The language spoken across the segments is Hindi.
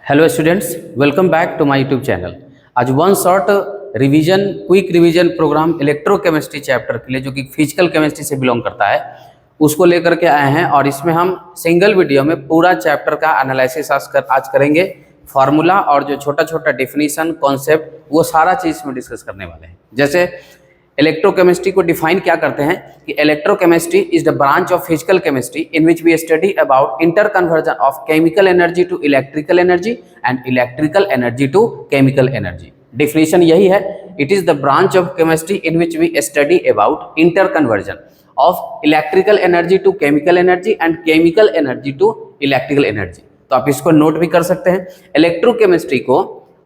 Hello students, welcome back to my YouTube channel. आज one short revision quick revision programme electrochemistry chapter के लिए, जो कि फिजिकल केमिस्ट्री से बिलोंग करता है, उसको लेकर के आए हैं। और इसमें हम सिंगल वीडियो में पूरा चैप्टर का एनालिसिस आज करेंगे। फार्मूला और जो छोटा छोटा डेफिनेशन कॉन्सेप्ट वो सारा चीज़ में डिस्कस करने वाले हैं। जैसे इलेक्ट्रोकेमिस्ट्री को डिफाइन क्या करते हैं कि electrochemistry is the branch of physical chemistry in which we study about interconversion of chemical energy to electrical energy and electrical energy to chemical energy. Definition यही है, it is the branch of chemistry in which we study about interconversion of electrical energy to chemical energy and chemical energy to electrical energy. तो आप इसको नोट भी कर सकते हैं। इलेक्ट्रोकेमिस्ट्री को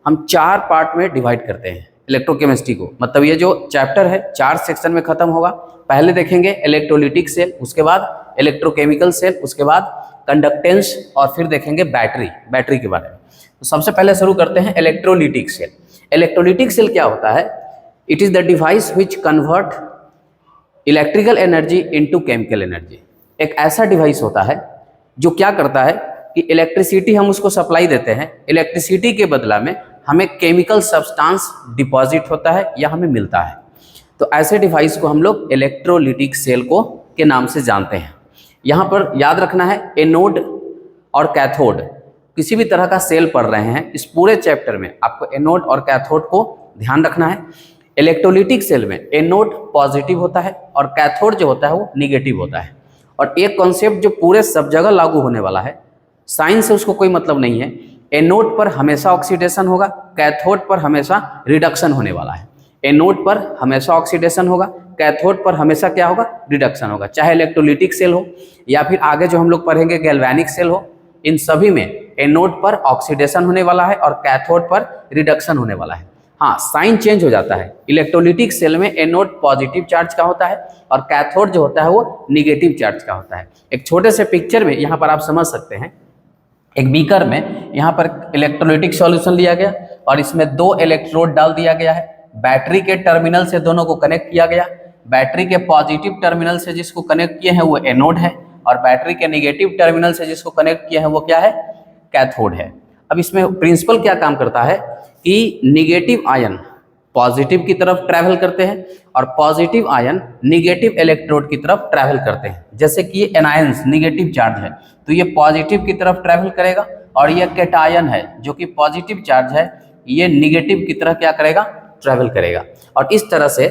हम 4 पार्ट में डिवाइड करते हैं। इलेक्ट्रोकेमिस्ट्री को मतलब ये जो चैप्टर है 4 सेक्शन में खत्म होगा। पहले देखेंगे इलेक्ट्रोलिटिक सेल, उसके बाद इलेक्ट्रोकेमिकल सेल, उसके बाद कंडक्टेंस और फिर देखेंगे बैटरी के बारे में। तो सबसे पहले शुरू करते हैं इलेक्ट्रोलिटिक सेल। इलेक्ट्रोलिटिक सेल क्या होता है? It is the device which convert electrical energy into chemical energy. एक ऐसा डिवाइस होता है जो क्या करता है कि इलेक्ट्रिसिटी हम उसको सप्लाई देते हैं, इलेक्ट्रिसिटी के बदला में हमें केमिकल सब्सटेंस डिपॉजिट होता है या हमें मिलता है। तो ऐसे डिवाइस को हम लोग इलेक्ट्रोलिटिक सेल को के नाम से जानते हैं। यहाँ पर याद रखना है एनोड और कैथोड। किसी भी तरह का सेल पढ़ रहे हैं इस पूरे चैप्टर में आपको एनोड और कैथोड को ध्यान रखना है। इलेक्ट्रोलिटिक सेल में एनोड पॉजिटिव होता है और कैथोड जो होता है वो निगेटिव होता है। और एक कॉन्सेप्ट जो पूरे सब जगह लागू होने वाला है, साइंस से उसको कोई मतलब नहीं है, एनोड पर हमेशा ऑक्सीडेशन होगा, कैथोड पर हमेशा रिडक्शन होने वाला है। एनोड पर हमेशा ऑक्सीडेशन होगा, कैथोड पर हमेशा क्या होगा? रिडक्शन होगा। चाहे इलेक्ट्रोलिटिक सेल हो या फिर आगे जो हम लोग पढ़ेंगे गैल्वेनिक सेल हो, इन सभी में एनोड पर ऑक्सीडेशन होने वाला है और कैथोड पर रिडक्शन होने वाला है। हाँ, साइन चेंज हो जाता है। इलेक्ट्रोलिटिक सेल में एनोड पॉजिटिव चार्ज का होता है और कैथोड जो होता है वो निगेटिव चार्ज का होता है। एक छोटे से पिक्चर में यहाँ पर आप समझ सकते हैं। एक बीकर में यहाँ पर इलेक्ट्रोलिटिक सॉल्यूशन लिया गया और इसमें 2 इलेक्ट्रोड डाल दिया गया है। बैटरी के टर्मिनल से दोनों को कनेक्ट किया गया। बैटरी के पॉजिटिव टर्मिनल से जिसको कनेक्ट किए हैं वो एनोड है और बैटरी के नेगेटिव टर्मिनल से जिसको कनेक्ट किए हैं वो क्या है? कैथोड है। अब इसमें प्रिंसिपल क्या काम करता है कि निगेटिव आयन पॉजिटिव की तरफ ट्रैवल करते हैं और पॉजिटिव आयन निगेटिव इलेक्ट्रोड की तरफ ट्रैवल करते हैं। जैसे कि ये एनायंस निगेटिव चार्ज है तो ये पॉजिटिव की तरफ ट्रैवल करेगा और ये कैटायन है जो कि पॉजिटिव चार्ज है, ये निगेटिव की तरफ क्या करेगा? ट्रैवल करेगा। और इस तरह से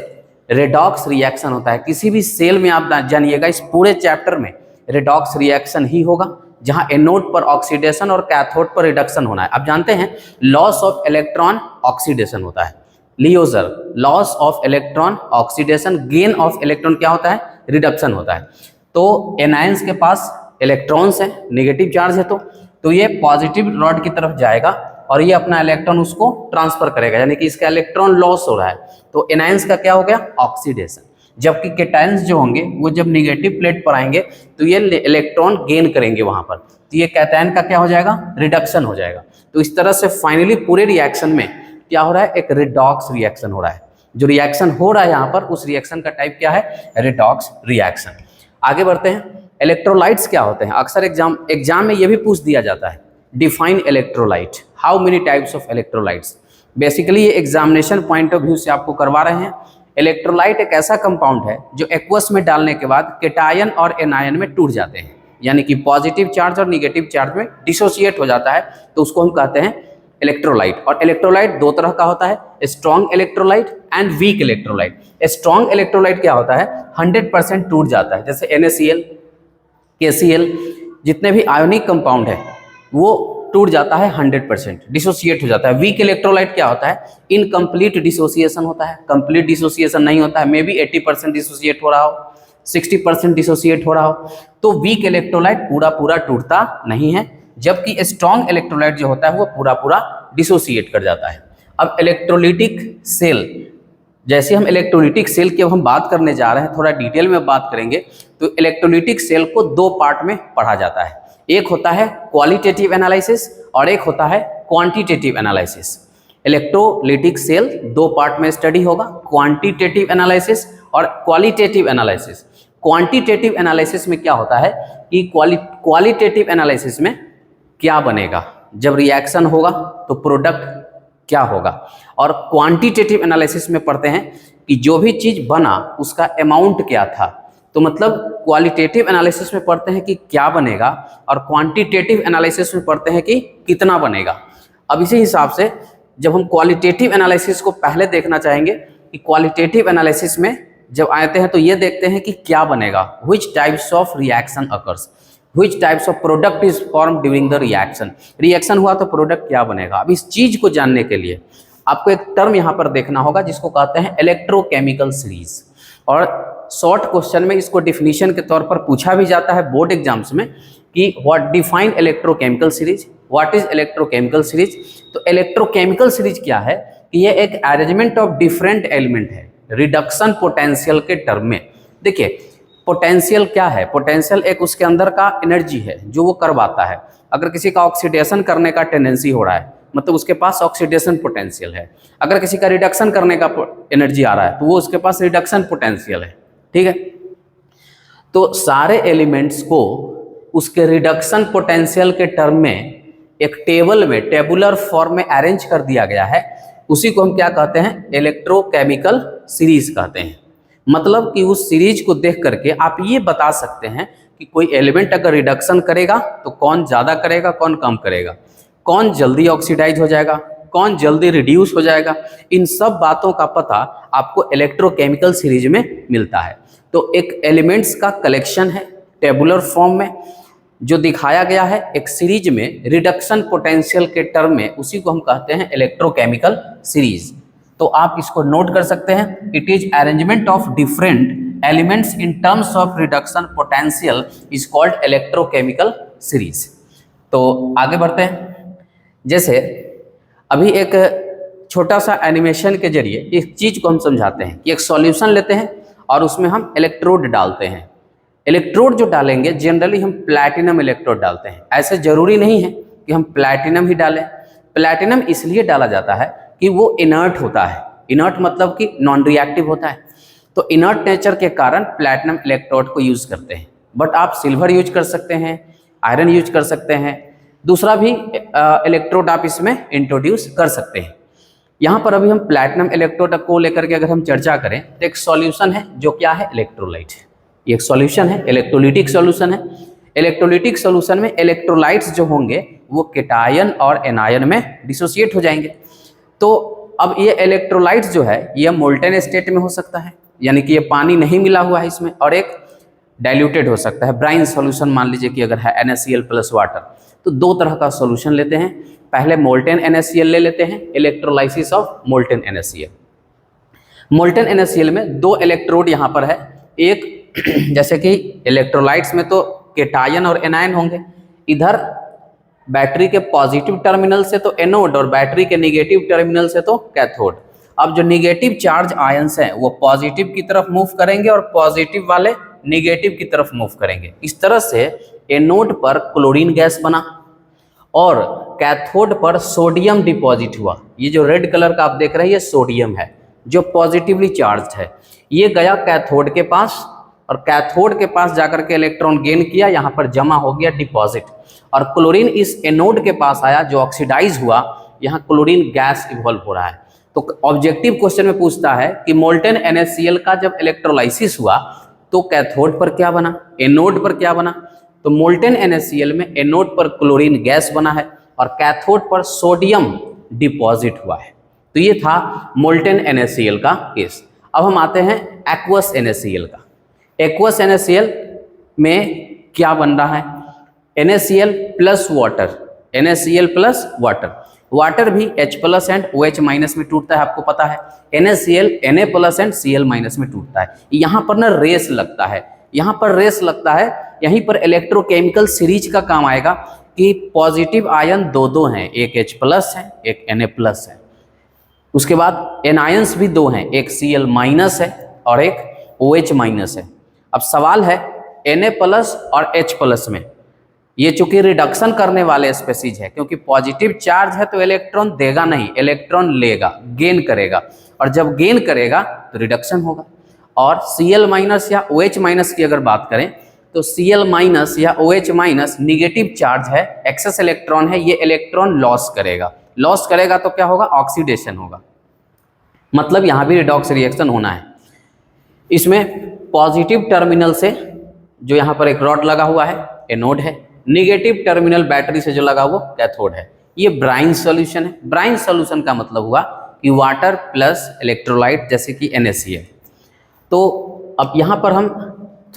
रेडॉक्स रिएक्शन होता है। किसी भी सेल में आप जानिएगा इस पूरे चैप्टर में रेडॉक्स रिएक्शन ही होगा, जहां एनोड पर ऑक्सीडेशन और कैथोड पर रिडक्शन होना है। आप जानते हैं लॉस ऑफ इलेक्ट्रॉन ऑक्सीडेशन होता है, लियोजर loss of electron oxidation, gain of electron क्या होता है? रिडक्शन होता है। तो एनायंस के पास इलेक्ट्रॉन्स है, नेगेटिव चार्ज है तो ये पॉजिटिव रॉड की तरफ जाएगा और ये अपना इलेक्ट्रॉन उसको ट्रांसफर करेगा, यानी कि इसका इलेक्ट्रॉन लॉस हो रहा है। तो एनायंस का क्या हो गया? ऑक्सीडेशन। जबकि कैटायंस जो होंगे वो जब निगेटिव प्लेट पर आएंगे तो ये इलेक्ट्रॉन गेन करेंगे वहां पर, तो ये कैटायन का क्या हो जाएगा? रिडक्शन हो जाएगा। तो इस तरह से फाइनली पूरे रिएक्शन में क्या हो रहा है? एक रिडॉक्स रिएक्शन हो रहा है। जो रिएक्शन हो रहा है यहाँ पर उस रिएक्शन का टाइप क्या है? Redox reaction. आगे बढ़ते हैं। इलेक्ट्रोलाइट्स क्या होते हैं? अक्सर एग्जाम में ये भी पूछ दिया जाता है, define electrolyte, how many types of electrolytes. Basically ये एग्जामिनेशन पॉइंट ऑफ व्यू से आपको करवा रहे हैं। इलेक्ट्रोलाइट एक ऐसा कंपाउंड है जो एक्वस में डालने के बाद कैटायन और एनायन में टूट जाते हैं, यानी कि पॉजिटिव चार्ज और निगेटिव चार्ज में डिसोसिएट हो जाता है, तो उसको हम कहते हैं इलेक्ट्रोलाइट। और इलेक्ट्रोलाइट 2 तरह का होता है, strong electrolyte and weak electrolyte. Strong electrolyte क्या होता है? 100% टूट जाता है, जैसे NaCl, KCl, जितने भी आयोनिक कंपाउंड है वो टूट जाता है 100%, डिसोसिएट हो जाता है। वीक इलेक्ट्रोलाइट क्या होता है? इनकम्प्लीट डिसोसिएशन होता है, कंप्लीट डिसोसिएशन नहीं होता है, मे बी 80% डिसोसिएट हो रहा हो, 60% डिसोसिएट हो रहा हो। तो वीक इलेक्ट्रोलाइट पूरा टूटता नहीं है, जबकि स्ट्रॉन्ग इलेक्ट्रोलाइट जो होता है वो पूरा डिसोसिएट कर जाता है। अब इलेक्ट्रोलिटिक सेल, जैसे हम इलेक्ट्रोलिटिक सेल की अब हम बात करने जा रहे हैं, थोड़ा डिटेल में बात करेंगे, तो इलेक्ट्रोलिटिक सेल को 2 पार्ट में पढ़ा जाता है। एक होता है क्वालिटेटिव एनालिसिस और एक होता है quantitative analysis. Electrolytic cell 2 part में स्टडी होगा, क्वांटिटेटिव एनालिसिस और क्वालिटेटिव एनालिसिस। क्वांटिटेटिव एनालिसिस में क्या होता है कि क्वालिटेटिव एनालिसिस में क्या बनेगा, जब रिएक्शन होगा तो प्रोडक्ट क्या होगा। और क्वांटिटेटिव एनालिसिस में पढ़ते हैं कि जो भी चीज़ बना उसका अमाउंट क्या था। तो मतलब क्वालिटेटिव एनालिसिस में पढ़ते हैं कि क्या बनेगा, और क्वांटिटेटिव एनालिसिस में पढ़ते हैं कि कितना बनेगा। अब इसी हिसाब से जब हम क्वालिटेटिव एनालिसिस को पहले देखना चाहेंगे कि क्वालिटेटिव एनालिसिस में जब आते हैं तो ये देखते हैं कि क्या बनेगा, which types of reaction occurs, which types of product is form during the reaction. Reaction हुआ तो प्रोडक्ट क्या बनेगा। अब इस चीज को जानने के लिए आपको एक टर्म यहाँ पर देखना होगा जिसको कहते हैं इलेक्ट्रोकेमिकल सीरीज। और शॉर्ट क्वेश्चन में इसको डिफिनीशन के तौर पर पूछा भी जाता है बोर्ड एग्जाम्स में कि what define electrochemical series, what is electrochemical series. तो इलेक्ट्रोकेमिकल सीरीज क्या है कि ये एक अरेंजमेंट ऑफ डिफरेंट एलिमेंट है रिडक्शन पोटेंशियल के टर्म में। देखिए पोटेंशियल क्या है, पोटेंशियल एक उसके अंदर का एनर्जी है जो वो करवाता है। अगर किसी का ऑक्सीडेशन करने का टेंडेंसी हो रहा है मतलब उसके पास ऑक्सीडेशन पोटेंशियल है। अगर किसी का रिडक्शन करने का एनर्जी आ रहा है तो वो उसके पास रिडक्शन पोटेंशियल है, ठीक है। तो सारे एलिमेंट्स को उसके रिडक्शन पोटेंशियल के टर्म में एक टेबल में टेबुलर फॉर्म में अरेंज कर दिया गया है, उसी को हम क्या कहते हैं, इलेक्ट्रोकेमिकल सीरीज कहते हैं। मतलब कि उस सीरीज को देख करके आप ये बता सकते हैं कि कोई एलिमेंट अगर रिडक्शन करेगा तो कौन ज़्यादा करेगा कौन कम करेगा, कौन जल्दी ऑक्सीडाइज हो जाएगा कौन जल्दी रिड्यूस हो जाएगा। इन सब बातों का पता आपको इलेक्ट्रोकेमिकल सीरीज में मिलता है। तो एक एलिमेंट्स का कलेक्शन है टेबुलर फॉर्म में जो दिखाया गया है एक सीरीज में रिडक्शन पोटेंशियल के टर्म में, उसी को हम कहते हैं इलेक्ट्रोकेमिकल सीरीज। तो आप इसको नोट कर सकते हैं, it is arrangement of different elements in terms of reduction potential is called electrochemical series. तो आगे बढ़ते हैं। जैसे अभी एक छोटा सा एनिमेशन के जरिए इस चीज को हम समझाते हैं कि एक सॉल्यूशन लेते हैं और उसमें हम इलेक्ट्रोड डालते हैं। इलेक्ट्रोड जो डालेंगे जनरली हम प्लैटिनम इलेक्ट्रोड डालते हैं। ऐसे जरूरी नहीं है कि हम प्लैटिनम ही डालें। प्लैटिनम इसलिए डाला जाता है कि वो इनर्ट होता है। इनर्ट मतलब कि नॉन रिएक्टिव होता है। तो इनर्ट नेचर के कारण प्लैटिनम इलेक्ट्रोड को यूज करते हैं। बट आप सिल्वर यूज कर सकते हैं, आयरन यूज कर सकते हैं, दूसरा भी इलेक्ट्रोड आप इसमें इंट्रोड्यूस कर सकते हैं। यहाँ पर अभी हम प्लैटिनम इलेक्ट्रोड को लेकर के अगर हम चर्चा करें तो एक सॉल्यूशन है जो क्या है, इलेक्ट्रोलाइट। ये एक सॉल्यूशन है, इलेक्ट्रोलिटिक सॉल्यूशन है। इलेक्ट्रोलिटिक सॉल्यूशन में इलेक्ट्रोलाइट्स जो होंगे वो केटायन और एनायन में डिसोसिएट हो जाएंगे। तो अब ये इलेक्ट्रोलाइट्स जो है ये मोल्टेन स्टेट में हो सकता है, यानी कि ये पानी नहीं मिला हुआ है इसमें, और एक डाइल्यूटेड हो सकता है ब्राइन सॉल्यूशन। मान लीजिए कि अगर है NaCl प्लस वाटर, तो दो तरह का सॉल्यूशन लेते हैं। पहले मोल्टेन NaCl ले लेते हैं, electrolysis of molten NaCl। Molten NaCl में दो इलेक्ट्रोड यहाँ पर है। एक जैसे कि इलेक्ट्रोलाइट्स में तो केटायन और एनायन होंगे, इधर बैटरी के पॉजिटिव टर्मिनल से तो एनोड और बैटरी के नेगेटिव टर्मिनल से तो कैथोड। अब जो नेगेटिव चार्ज आयंस हैं वो पॉजिटिव की तरफ मूव करेंगे और पॉजिटिव वाले नेगेटिव की तरफ मूव करेंगे। इस तरह से एनोड पर क्लोरीन गैस बना और कैथोड पर सोडियम डिपॉजिट हुआ। ये जो रेड कलर का आप देख रहे हैं ये सोडियम है जो पॉजिटिवली चार्ज है। ये गया कैथोड के पास और कैथोड के पास जाकर के इलेक्ट्रॉन गेन किया, यहाँ पर जमा हो गया डिपॉजिट, और क्लोरीन इस एनोड के पास आया जो ऑक्सीडाइज हुआ। यहाँ क्लोरीन गैस इवॉल्व हो रहा है। तो ऑब्जेक्टिव क्वेश्चन में पूछता है कि मोल्टेन NaCl का जब इलेक्ट्रोलाइसिस हुआ तो कैथोड पर क्या बना, एनोड पर क्या बना। तो मोल्टेन NaCl में एनोड पर क्लोरीन गैस बना है और कैथोड पर सोडियम डिपॉजिट हुआ है। तो ये था मोल्टेन NaCl का केस। अब हम आते हैं एक्वस NaCl का। एक्वस NaCl में क्या बन रहा है, NaCl plus water, NaCl plus water. Water भी H plus and OH minus में टूटता है, आपको पता है। NaCl Na plus and Cl minus में टूटता है। यहाँ पर ना रेस लगता है, यहाँ पर रेस लगता है। यहीं पर इलेक्ट्रोकेमिकल सीरीज का काम आएगा कि पॉजिटिव आयन दो हैं, एक H प्लस है एक Na प्लस है। उसके बाद एनायंस भी दो हैं, एक Cl माइनस है और एक OH माइनस है। अब सवाल है Na प्लस और H प्लस में, ये चूंकि रिडक्शन करने वाले स्पेसीज है, क्योंकि पॉजिटिव चार्ज है तो इलेक्ट्रॉन देगा नहीं, इलेक्ट्रॉन लेगा, गेन करेगा, और जब गेन करेगा तो रिडक्शन होगा। और Cl माइनस या OH माइनस की अगर बात करें तो Cl माइनस या OH माइनस निगेटिव चार्ज है, एक्सेस इलेक्ट्रॉन है, ये इलेक्ट्रॉन लॉस करेगा। लॉस करेगा तो क्या होगा, ऑक्सीडेशन होगा, मतलब यहाँ भी रिडॉक्स रिएक्शन होना है। इसमें पॉजिटिव टर्मिनल से जो यहाँ पर एक रॉड लगा हुआ है एनोड है, निगेटिव टर्मिनल बैटरी से जो लगा हुआ कैथोड है। ये ब्राइन सॉल्यूशन है। ब्राइन सॉल्यूशन का मतलब हुआ कि वाटर प्लस इलेक्ट्रोलाइट जैसे कि NaCl। तो अब यहाँ पर हम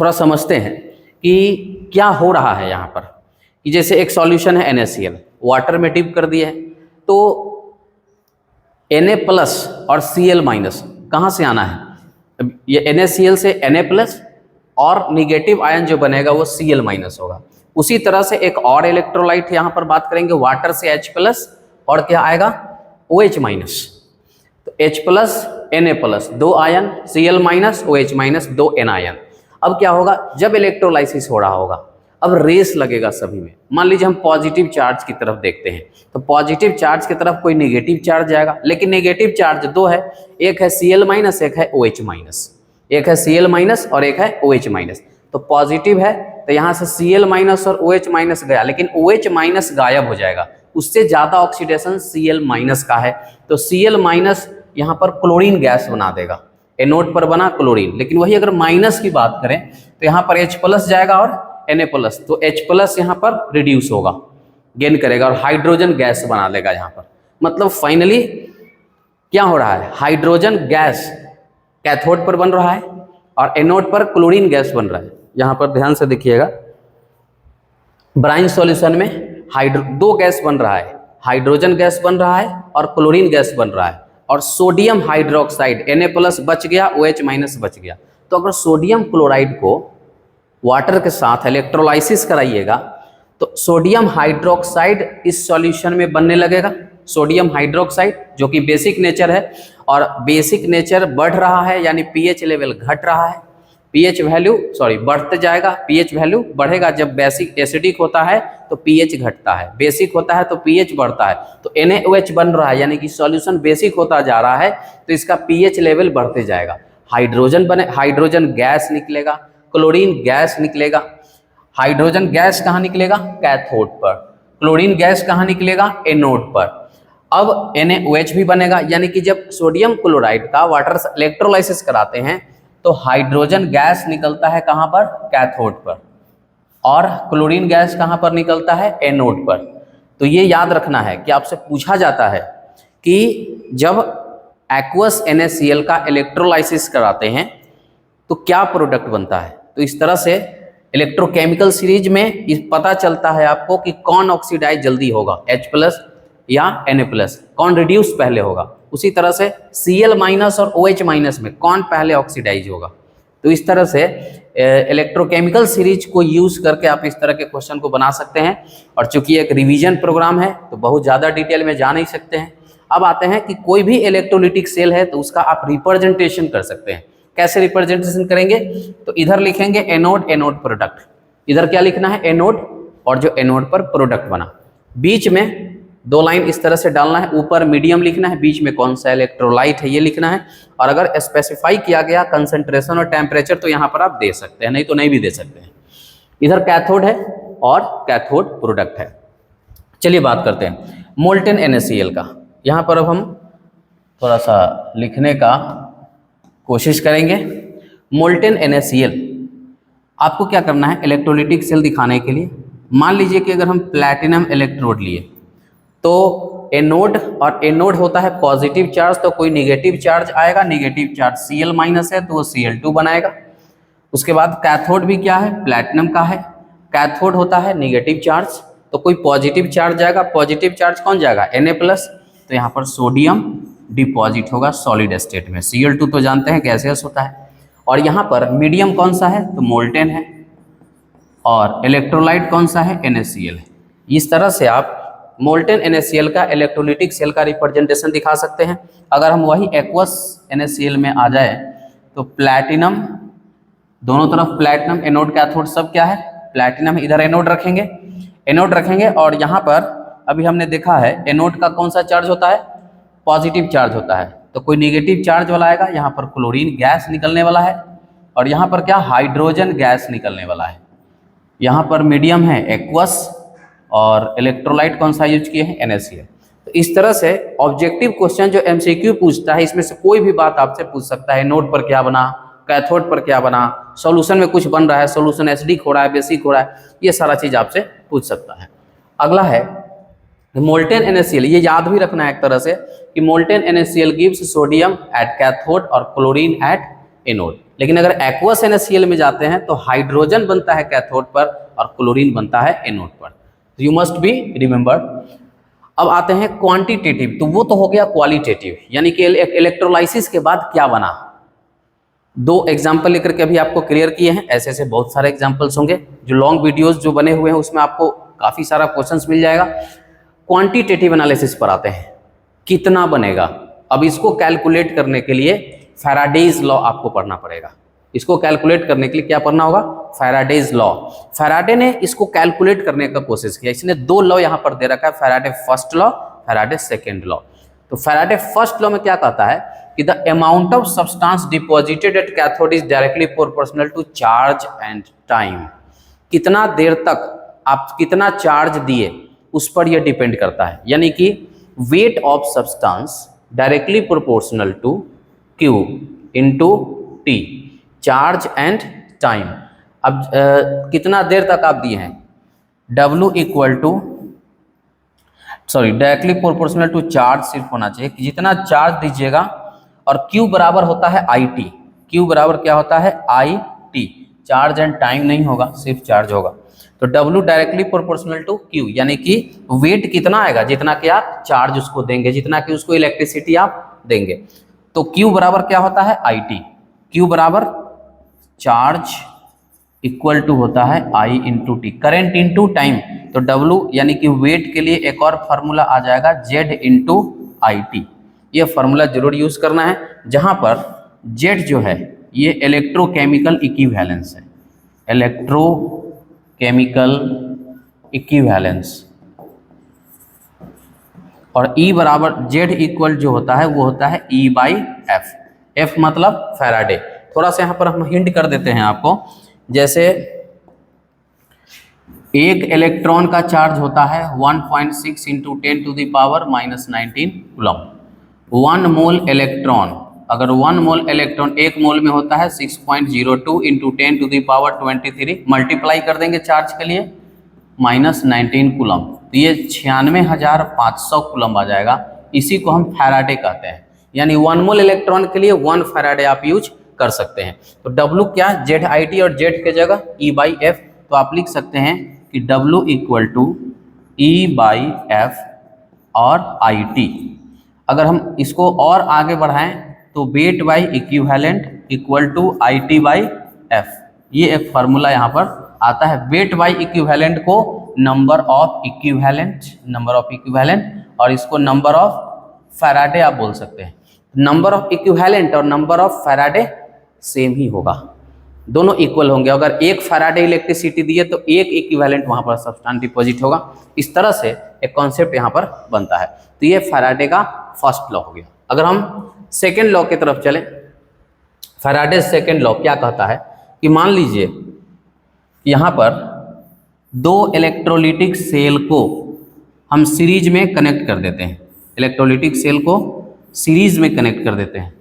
थोड़ा समझते हैं कि क्या हो रहा है यहाँ पर, कि जैसे एक सॉल्यूशन है NaCl, वाटर में डिप कर दिया है, तो Na प्लस और Cl माइनस कहाँ से आना है, ये NaCl से Na प्लस और निगेटिव आयन जो बनेगा वो Cl माइनस होगा। उसी तरह से एक और इलेक्ट्रोलाइट यहाँ पर बात करेंगे, वाटर से H प्लस और क्या आएगा OH माइनस, तो H plus Na plus 2 ion, Cl minus OH minus 2 N ion. अब क्या होगा, जब इलेक्ट्रोलाइसिस हो रहा होगा, अब रेस लगेगा सभी में। मान लीजिए हम पॉजिटिव चार्ज की तरफ देखते हैं, तो पॉजिटिव चार्ज की तरफ कोई नेगेटिव चार्ज जाएगा, लेकिन नेगेटिव चार्ज 2 है, एक है Cl माइनस, एक है OH माइनस, एक है Cl माइनस और एक है OH माइनस। तो पॉजिटिव है तो यहाँ से Cl माइनस और OH माइनस गया, लेकिन OH माइनस गायब हो जाएगा, उससे ज़्यादा ऑक्सीडेशन Cl माइनस का है, तो Cl माइनस यहाँ पर क्लोरीन गैस बना देगा। एनोड पर बना क्लोरीन, लेकिन वही अगर माइनस की बात करें तो यहाँ पर H प्लस जाएगा और Na प्लस, तो H प्लस यहाँ पर रिड्यूस होगा, गेन करेगा और हाइड्रोजन गैस बना लेगा यहाँ पर। मतलब फाइनली क्या हो रहा है, हाइड्रोजन गैस कैथोड पर बन रहा है और एनोड पर क्लोरीन गैस बन रहा है। यहाँ पर ध्यान से देखिएगा, ब्राइन सॉल्यूशन में दो गैस बन रहा है, हाइड्रोजन गैस बन रहा है और क्लोरीन गैस बन रहा है, और सोडियम हाइड्रोक्साइड Na प्लस बच गया, OH माइनस बच गया। तो अगर सोडियम क्लोराइड को वाटर के साथ इलेक्ट्रोलाइसिस कराइएगा तो सोडियम हाइड्रोक्साइड इस सॉल्यूशन में बनने लगेगा। सोडियम हाइड्रोक्साइड जो कि बेसिक नेचर है, और बेसिक नेचर बढ़ रहा है यानी pH लेवल घट रहा है, pH वैल्यू बढ़ते जाएगा, pH वैल्यू बढ़ेगा। जब बेसिक एसिडिक होता है तो pH घटता है, बेसिक होता है तो pH बढ़ता है। तो NaOH बन रहा है यानी कि सॉल्यूशन बेसिक होता जा रहा है, तो इसका pH लेवल बढ़ते जाएगा, हाइड्रोजन गैस निकलेगा, क्लोरीन गैस निकलेगा। हाइड्रोजन गैस कहाँ निकलेगा, कैथोड पर, क्लोरीन गैस कहाँ निकलेगा, एनोड पर। अब NaOH भी बनेगा, यानी कि जब सोडियम क्लोराइड का वाटर इलेक्ट्रोलाइसिस कराते हैं तो हाइड्रोजन गैस निकलता है कहाँ पर, कैथोड पर, और क्लोरीन गैस कहाँ पर निकलता है, एनोड पर। तो ये याद रखना है कि आपसे पूछा जाता है कि जब एक्वस NaCl का इलेक्ट्रोलाइसिस कराते हैं तो क्या प्रोडक्ट बनता है। तो इस तरह से इलेक्ट्रोकेमिकल सीरीज में पता चलता है आपको कि कौन ऑक्सीडाइज जल्दी होगा, H प्लस या Na प्लस, कौन रिड्यूस पहले होगा। उसी तरह से Cl माइनस और OH माइनस में कौन पहले ऑक्सीडाइज होगा। तो इस तरह से इलेक्ट्रोकेमिकल सीरीज को यूज करके आप इस तरह के क्वेश्चन को बना सकते हैं। और चूंकि एक रिवीजन प्रोग्राम है तो बहुत ज़्यादा डिटेल में जा नहीं सकते हैं। अब आते हैं कि कोई भी इलेक्ट्रोलिटिक सेल है तो उसका आप रिप्रेजेंटेशन कर सकते हैं। कैसे रिप्रेजेंटेशन करेंगे, तो इधर लिखेंगे एनोड, एनोड प्रोडक्ट, इधर क्या लिखना है, एनोड, और जो एनोड पर प्रोडक्ट बना, बीच में 2 लाइन इस तरह से डालना है, ऊपर मीडियम लिखना है, बीच में कौन सा इलेक्ट्रोलाइट है ये लिखना है। और अगर स्पेसिफाई किया गया कंसंट्रेशन और टेम्परेचर तो यहाँ पर आप दे सकते हैं, नहीं तो नहीं भी दे सकते हैं। इधर कैथोड है और कैथोड प्रोडक्ट है। चलिए बात करते हैं मोल्टेन NaCl का। यहाँ पर अब हम थोड़ा सा लिखने का कोशिश करेंगे। मोल्टेन NaCl आपको क्या करना है, इलेक्ट्रोलिटिक सेल दिखाने के लिए मान लीजिए कि अगर हम प्लैटिनम इलेक्ट्रोड लिए तो एनोड, और एनोड होता है पॉजिटिव चार्ज, तो कोई निगेटिव चार्ज आएगा, निगेटिव चार्ज Cl माइनस है तो वो Cl2 बनाएगा। उसके बाद कैथोड भी क्या है, प्लैटिनम का है, कैथोड होता है निगेटिव चार्ज, तो कोई पॉजिटिव चार्ज जाएगा, पॉजिटिव चार्ज कौन जाएगा, Na प्लस, तो यहाँ पर सोडियम डिपॉजिट होगा सॉलिड स्टेट में। Cl2 तो जानते हैं गैसियस होता है। और यहाँ पर मीडियम कौन सा है, तो मोल्टेन है, और इलेक्ट्रोलाइट कौन सा है, NaCl है। इस तरह से आप मोल्टेन NaCl का इलेक्ट्रोलिटिक सेल का रिप्रेजेंटेशन दिखा सकते हैं। अगर हम वही एक्वस NaCl में आ जाए तो प्लैटिनम, दोनों तरफ प्लैटिनम, एनोड कैथोड सब क्या है, प्लैटिनम, इधर एनोड रखेंगे, एनोड रखेंगे। और यहाँ पर अभी हमने देखा है एनोड का कौन सा चार्ज होता है, पॉजिटिव चार्ज होता है, तो कोई निगेटिव चार्ज वाला आएगा, यहाँ पर क्लोरीन गैस निकलने वाला है, और यहाँ पर क्या, हाइड्रोजन गैस निकलने वाला है। यहाँ पर मीडियम है एक्वस, और इलेक्ट्रोलाइट कौन सा यूज किए हैं, NaCl। तो इस तरह से ऑब्जेक्टिव क्वेश्चन जो MCQ पूछता है, इसमें से कोई भी बात आपसे पूछ सकता है। नोड पर क्या बना, कैथोड पर क्या बना, सॉल्यूशन में कुछ बन रहा है, सॉल्यूशन एसिडिक हो रहा है, बेसिक हो रहा है, ये सारा चीज आपसे पूछ सकता है। अगला है मोल्टेन NaCl। ये याद भी रखना है एक तरह से कि molten NaCl gives sodium at cathode और क्लोरीन एट एनोड। लेकिन अगर एक्वस NaCl में जाते हैं तो हाइड्रोजन बनता है कैथोड पर और क्लोरीन बनता है एनोड पर। You must be remembered. अब आते हैं क्वांटिटेटिव, तो वो तो हो गया क्वालिटेटिव, यानी कि इलेक्ट्रोलाइसिस के बाद क्या बना। दो एग्जाम्पल लेकर के अभी आपको क्लियर किए हैं, ऐसे ऐसे बहुत सारे एग्जाम्पल्स होंगे। जो लॉन्ग वीडियोस जो बने हुए हैं उसमें आपको काफ़ी सारा क्वेश्चंस मिल जाएगा। क्वांटिटेटिव एनालिसिस पर आते हैं, कितना बनेगा। अब इसको कैलकुलेट करने के लिए फैराडेज लॉ आपको पढ़ना पड़ेगा। इसको कैलकुलेट करने के लिए क्या पढ़ना होगा, फैराडेज लॉ। फैराडे ने इसको कैलकुलेट करने का कोशिश किया। इसने दो लॉ यहाँ पर दे रखा है, Faraday first law, Faraday second law. तो फैराडे फर्स्ट लॉ में क्या कहता है कि the amount of substance deposited at cathode is directly proportional to charge and time. कितना देर तक आप कितना चार्ज दिए उस पर यह डिपेंड करता है, यानी कि weight of substance directly proportional to Q into T, charge and time. अब कितना देर तक आप दिए हैं, W equal to directly proportional to charge सिर्फ होना चाहिए कि जितना चार्ज दीजिएगा, और Q बराबर होता है IT। Q बराबर क्या होता है, IT, चार्ज एंड टाइम नहीं होगा, सिर्फ चार्ज होगा। तो W directly proportional to Q, यानी कि वेट कितना आएगा, जितना कि आप चार्ज उसको देंगे, जितना कि उसको इलेक्ट्रिसिटी आप देंगे। तो Q बराबर क्या होता है, IT। Q बराबर चार्ज इक्वल टू होता है I into T, current into time. तो W यानी कि वेट के लिए एक और फार्मूला आ जाएगा Z इंटू IT। ये फार्मूला जरूर यूज करना है, जहां पर Z जो है ये इलेक्ट्रोकेमिकल इक्विवेलेंस है, इलेक्ट्रोकेमिकल इक्विवेलेंस, और E बराबर Z इक्वल जो होता है वो होता है E/F। F मतलब फैराडे। थोड़ा सा यहाँ पर हम हिंट कर देते हैं आपको, जैसे एक इलेक्ट्रॉन का चार्ज होता है 1.6 into 10 to the power -19 coulomb. 1 mole electron, अगर 1 मोल इलेक्ट्रॉन एक मोल में होता है 6.02 into 10 to the power 23, multiply कर देंगे चार्ज के लिए -19 कूलम, तो ये 96,500 कूलम आ जाएगा। इसी को हम फैराडे कहते हैं, यानी 1 मोल इलेक्ट्रॉन के लिए 1 फैराडे आप यूज कर सकते हैं। तो W क्या, ZIT, और Z के जगह E/F, तो आप लिख सकते हैं कि W इक्वल टू E/F और IT। अगर हम इसको और आगे बढ़ाएं तो weight by equivalent equal to IT/F, ये एक फार्मूला यहाँ पर आता है। वेट बाई इक्विवेलेंट को नंबर ऑफ इक्विवेलेंट, और इसको नंबर ऑफ फैराडे आप बोल सकते हैं। नंबर ऑफ इक्विवेलेंट और नंबर ऑफ फैराडे सेम ही होगा, दोनों इक्वल होंगे। अगर एक फैराडे इलेक्ट्रिसिटी दिए तो एक इक्विवेलेंट वहां पर सब्सटेंस डिपॉजिट होगा। इस तरह से एक कॉन्सेप्ट यहाँ पर बनता है। तो ये फैराडे का फर्स्ट लॉ हो गया। अगर हम सेकेंड लॉ की तरफ चले, फैराडे सेकेंड लॉ क्या कहता है कि मान लीजिए यहाँ पर दो इलेक्ट्रोलिटिक सेल को हम सीरीज में कनेक्ट कर देते हैं, इलेक्ट्रोलिटिक सेल को सीरीज में कनेक्ट कर देते हैं।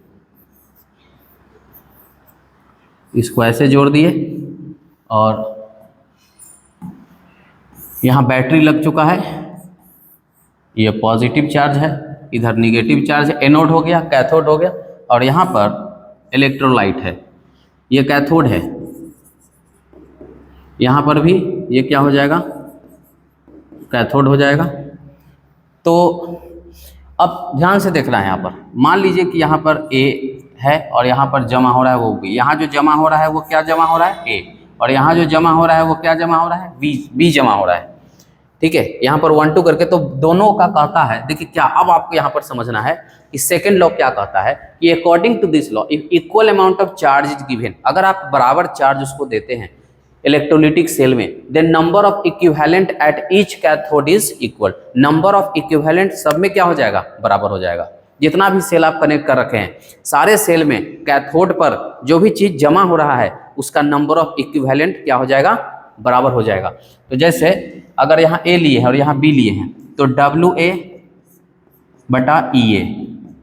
इसको ऐसे जोड़ दिए और यहाँ बैटरी लग चुका है, ये पॉजिटिव चार्ज है, इधर निगेटिव चार्ज है, एनोड हो गया, कैथोड हो गया, और यहाँ पर इलेक्ट्रोलाइट है, ये कैथोड है। यहाँ पर भी ये क्या हो जाएगा, कैथोड हो जाएगा। तो अब ध्यान से देखना है, यहाँ पर मान लीजिए कि यहाँ पर A है और यहाँ पर जमा हो रहा है वो B। यहाँ जो जमा हो रहा है वो क्या जमा हो रहा है, A, और यहाँ जो जमा हो रहा है वो क्या जमा हो रहा है, B जमा हो रहा है। ठीक है, यहाँ पर 1 2 करके, तो दोनों का कहता है, देखिए क्या अब आपको यहाँ पर समझना है कि सेकेंड लॉ क्या कहता है कि according to this law if equal amount of charge is given, अगर आप बराबर चार्ज उसको देते हैं इलेक्ट्रोलिटिक सेल में, then number of equivalent at each cathode is equal. Number of equivalent सब में क्या हो जाएगा, बराबर हो जाएगा। जितना भी सेल आप कनेक्ट कर रखे हैं, सारे सेल में कैथोड पर जो भी चीज जमा हो रहा है उसका नंबर ऑफ इक्विवेलेंट क्या हो जाएगा, बराबर हो जाएगा। तो जैसे अगर यहाँ ए लिए हैं और यहाँ बी लिए हैं तो डब्ल्यू ए बटा ई ए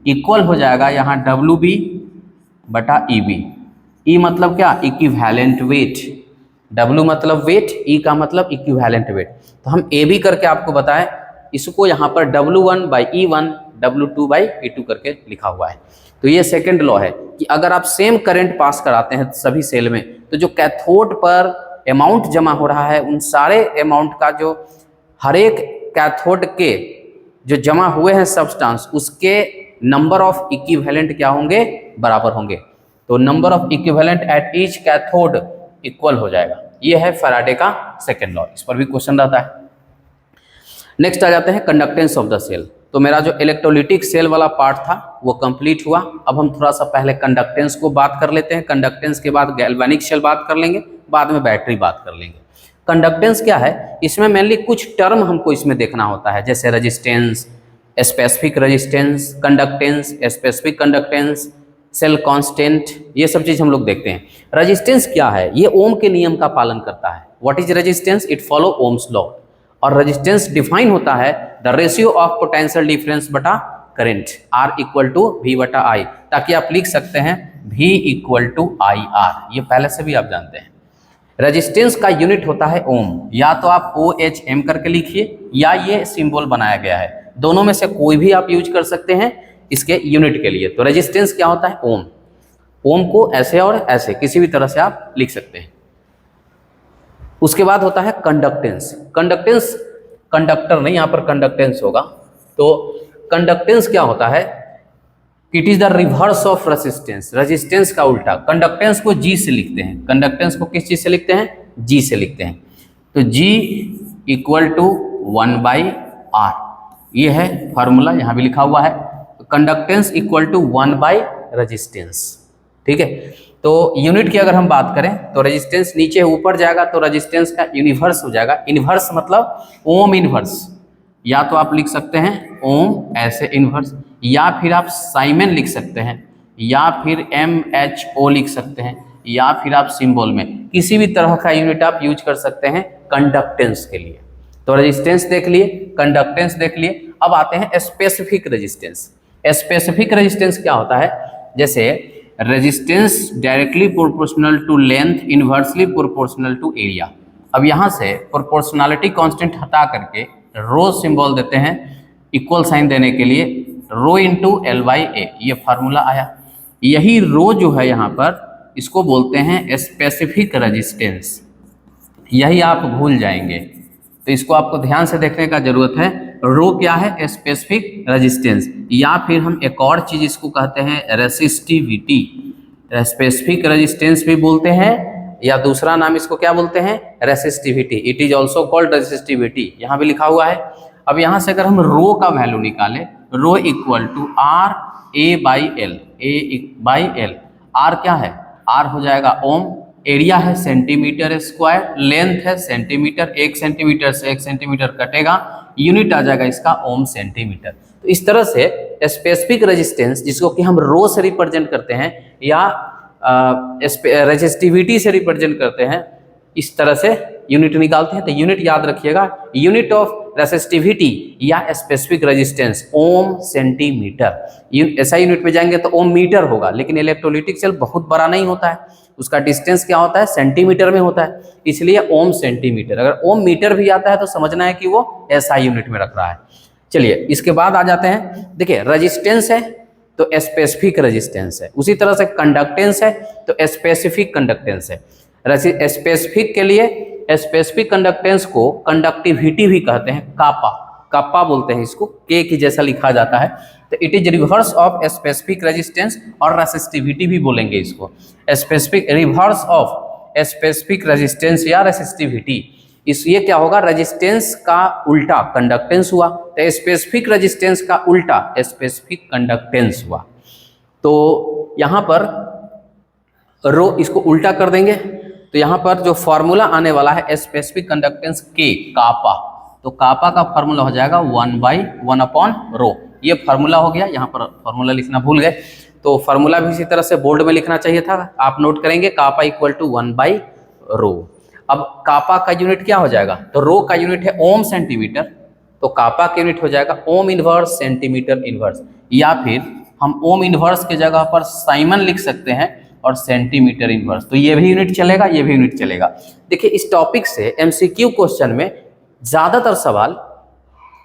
इक्वल हो जाएगा यहाँ डब्ल्यू बी बटा ई बी। ई मतलब क्या, इक्विवेलेंट वेट। डब्ल्यू मतलब वेट, ई का मतलब इक्विवेलेंट वेट। तो हम ए बी करके आपको बताएं, इसको यहाँ पर W1 by E1 W2 by E2 करके लिखा हुआ है। तो ये सेकंड लॉ है कि अगर आप सेम करंट पास कराते हैं सभी सेल में तो जो कैथोड पर अमाउंट जमा हो रहा है उन सारे अमाउंट का जो हर एक कैथोड के जो जमा हुए हैं सब्सटेंस उसके नंबर ऑफ इक्विवेलेंट क्या होंगे, बराबर होंगे। तो number of equivalent at each cathode equal हो जाएगा। ये है फैराडे का सेकंड लॉ, इस पर भी क्वेश्चन रहता है। नेक्स्ट आ जाते हैं कंडक्टेंस ऑफ द सेल। तो मेरा जो इलेक्ट्रोलिटिक सेल वाला पार्ट था वो कंप्लीट हुआ। अब हम थोड़ा सा पहले कंडक्टेंस को बात कर लेते हैं, कंडक्टेंस के बाद गैल्वेनिक सेल बात कर लेंगे, बाद में बैटरी बात कर लेंगे। कंडक्टेंस क्या है, इसमें मेनली कुछ टर्म हमको इसमें देखना होता है, जैसे resistance, specific resistance, conductance, specific conductance, cell constant, ये सब चीज हम लोग देखते हैं। रेजिस्टेंस क्या है, ये ओम के नियम का पालन करता है। What is resistance, it follow Ohm's law. और रेजिस्टेंस डिफाइन होता है the ratio of potential difference बटा current, R equal to V बटा I, ताकि आप लिख सकते हैं V इक्वल टू IR, ये पहले से भी आप जानते हैं। रेजिस्टेंस का यूनिट होता है ओम, या तो आप OHM करके लिखिए या ये सिंबल बनाया गया है, दोनों में से कोई भी आप यूज कर सकते हैं इसके यूनिट के लिए। तो रेजिस्टेंस क्या होता है, ओम। ओम को ऐसे और ऐसे किसी भी तरह से आप लिख सकते हैं। उसके बाद होता है कंडक्टेंस। कंडक्टेंस कंडक्टर नहीं, यहाँ पर कंडक्टेंस होगा। तो कंडक्टेंस क्या होता है, it is the reverse of resistance, resistance का उल्टा। कंडक्टेंस को G से लिखते हैं, कंडक्टेंस को किस चीज से लिखते हैं, G से लिखते हैं। तो G इक्वल टू 1/R, ये है फॉर्मूला, यहाँ भी लिखा हुआ है। कंडक्टेंस इक्वल टू 1 रेजिस्टेंस, ठीक है। तो यूनिट की अगर हम बात करें तो रेजिस्टेंस नीचे ऊपर जाएगा तो रेजिस्टेंस का यूनिवर्स हो जाएगा। इनवर्स मतलब ओम इनवर्स, या तो आप लिख सकते हैं ओम ऐसे इनवर्स, या फिर आप साइमन लिख सकते हैं, या फिर MHO लिख सकते हैं, या फिर आप सिंबल में किसी भी तरह का यूनिट आप यूज कर सकते हैं कंडक्टेंस के लिए। तो रेजिस्टेंस देख लिए, कंडक्टेंस देख लिए। अब आते हैं स्पेसिफिक रेजिस्टेंस। स्पेसिफिक रेजिस्टेंस क्या होता है, जैसे resistance directly proportional to length, inversely proportional to area. अब यहाँ से प्रोपोर्शनलिटी कांस्टेंट हटा करके रो सिंबल देते हैं इक्वल साइन देने के लिए, रो इंटू L/A, ये फार्मूला आया। यही रो जो है यहाँ पर इसको बोलते हैं स्पेसिफिक रेजिस्टेंस, यही आप भूल जाएंगे, तो इसको आपको ध्यान से देखने का जरूरत है। रो क्या है, स्पेसिफिक रेजिस्टेंस, या फिर हम एक और चीज इसको कहते हैं रेसिस्टिविटी। स्पेसिफिक रेजिस्टेंस भी बोलते हैं, या दूसरा नाम इसको क्या बोलते हैं, resistivity. It is also called resistivity, यहाँ भी लिखा हुआ है। अब यहाँ से अगर हम रो का वैल्यू निकालें, rho equal to RA/L, A/L। R क्या है, R हो जाएगा ओम, एरिया है सेंटीमीटर स्क्वायर, लेंथ है सेंटीमीटर, 1 सेंटीमीटर से 1 सेंटीमीटर कटेगा, यूनिट आ जाएगा इसका ओम सेंटीमीटर। तो इस तरह से स्पेसिफिक रेजिस्टेंस, जिसको कि हम रो से रिप्रेजेंट करते हैं या रेजिस्टिविटी से रिप्रेजेंट करते हैं, इस तरह से यूनिट निकालते हैं। तो यूनिट याद रखिएगा, यूनिट ऑफ रेसिस्टिविटी या स्पेसिफिक रेजिस्टेंस ओम सेंटीमीटर। ऐसा यूनिट में जाएंगे तो ओम मीटर होगा, लेकिन इलेक्ट्रोलिटिक सेल बहुत बड़ा नहीं होता है, उसका डिस्टेंस क्या होता है, सेंटीमीटर में होता है, इसलिए ओम सेंटीमीटर। अगर ओम मीटर भी आता है तो समझना है कि वो ऐसा यूनिट में रख रहा है। चलिए इसके बाद आ जाते हैं, देखिए रेजिस्टेंस है तो स्पेसिफिक रेजिस्टेंस है, उसी तरह से कंडक्टेंस है तो स्पेसिफिक कंडक्टेंस है। स्पेसिफिक के लिए स्पेसिफिक कंडक्टेंस को कंडक्टिविटी भी कहते हैं, कापा, कापा बोलते हैं इसको, के की जैसा लिखा जाता है। तो it is reverse of specific resistance, और रेसिस्टिविटी भी बोलेंगे इसको, specific reverse of specific resistance या रेसिस्टिविटी। इस ये क्या होगा, रेजिस्टेंस का उल्टा कंडक्टेंस हुआ, तो स्पेसिफिक रेजिस्टेंस का उल्टा स्पेसिफिक कंडक्टेंस हुआ। तो यहाँ पर रो इसको उल्टा कर देंगे तो यहाँ पर जो फॉर्मूला आने वाला है स्पेसिफिक कंडक्टेंस के, कापा, तो कापा का फॉर्मूला हो जाएगा 1/1/रो। ये फार्मूला हो गया, यहाँ पर फार्मूला लिखना भूल गए, तो फार्मूला भी इसी तरह से बोल्ड में लिखना चाहिए था, आप नोट करेंगे कापा इक्वल टू 1/रो। अब कापा का यूनिट क्या हो जाएगा, तो रो का यूनिट है ओम सेंटीमीटर, तो कापा का यूनिट हो जाएगा ओम इनवर्स सेंटीमीटर इनवर्स, या फिर हम ओम इनवर्स के जगह पर साइमन लिख सकते हैं और सेंटीमीटर इनवर्स, तो ये भी यूनिट चलेगा, ये भी यूनिट चलेगा। देखिए इस टॉपिक से एमसीक्यू क्वेश्चन में ज़्यादातर सवाल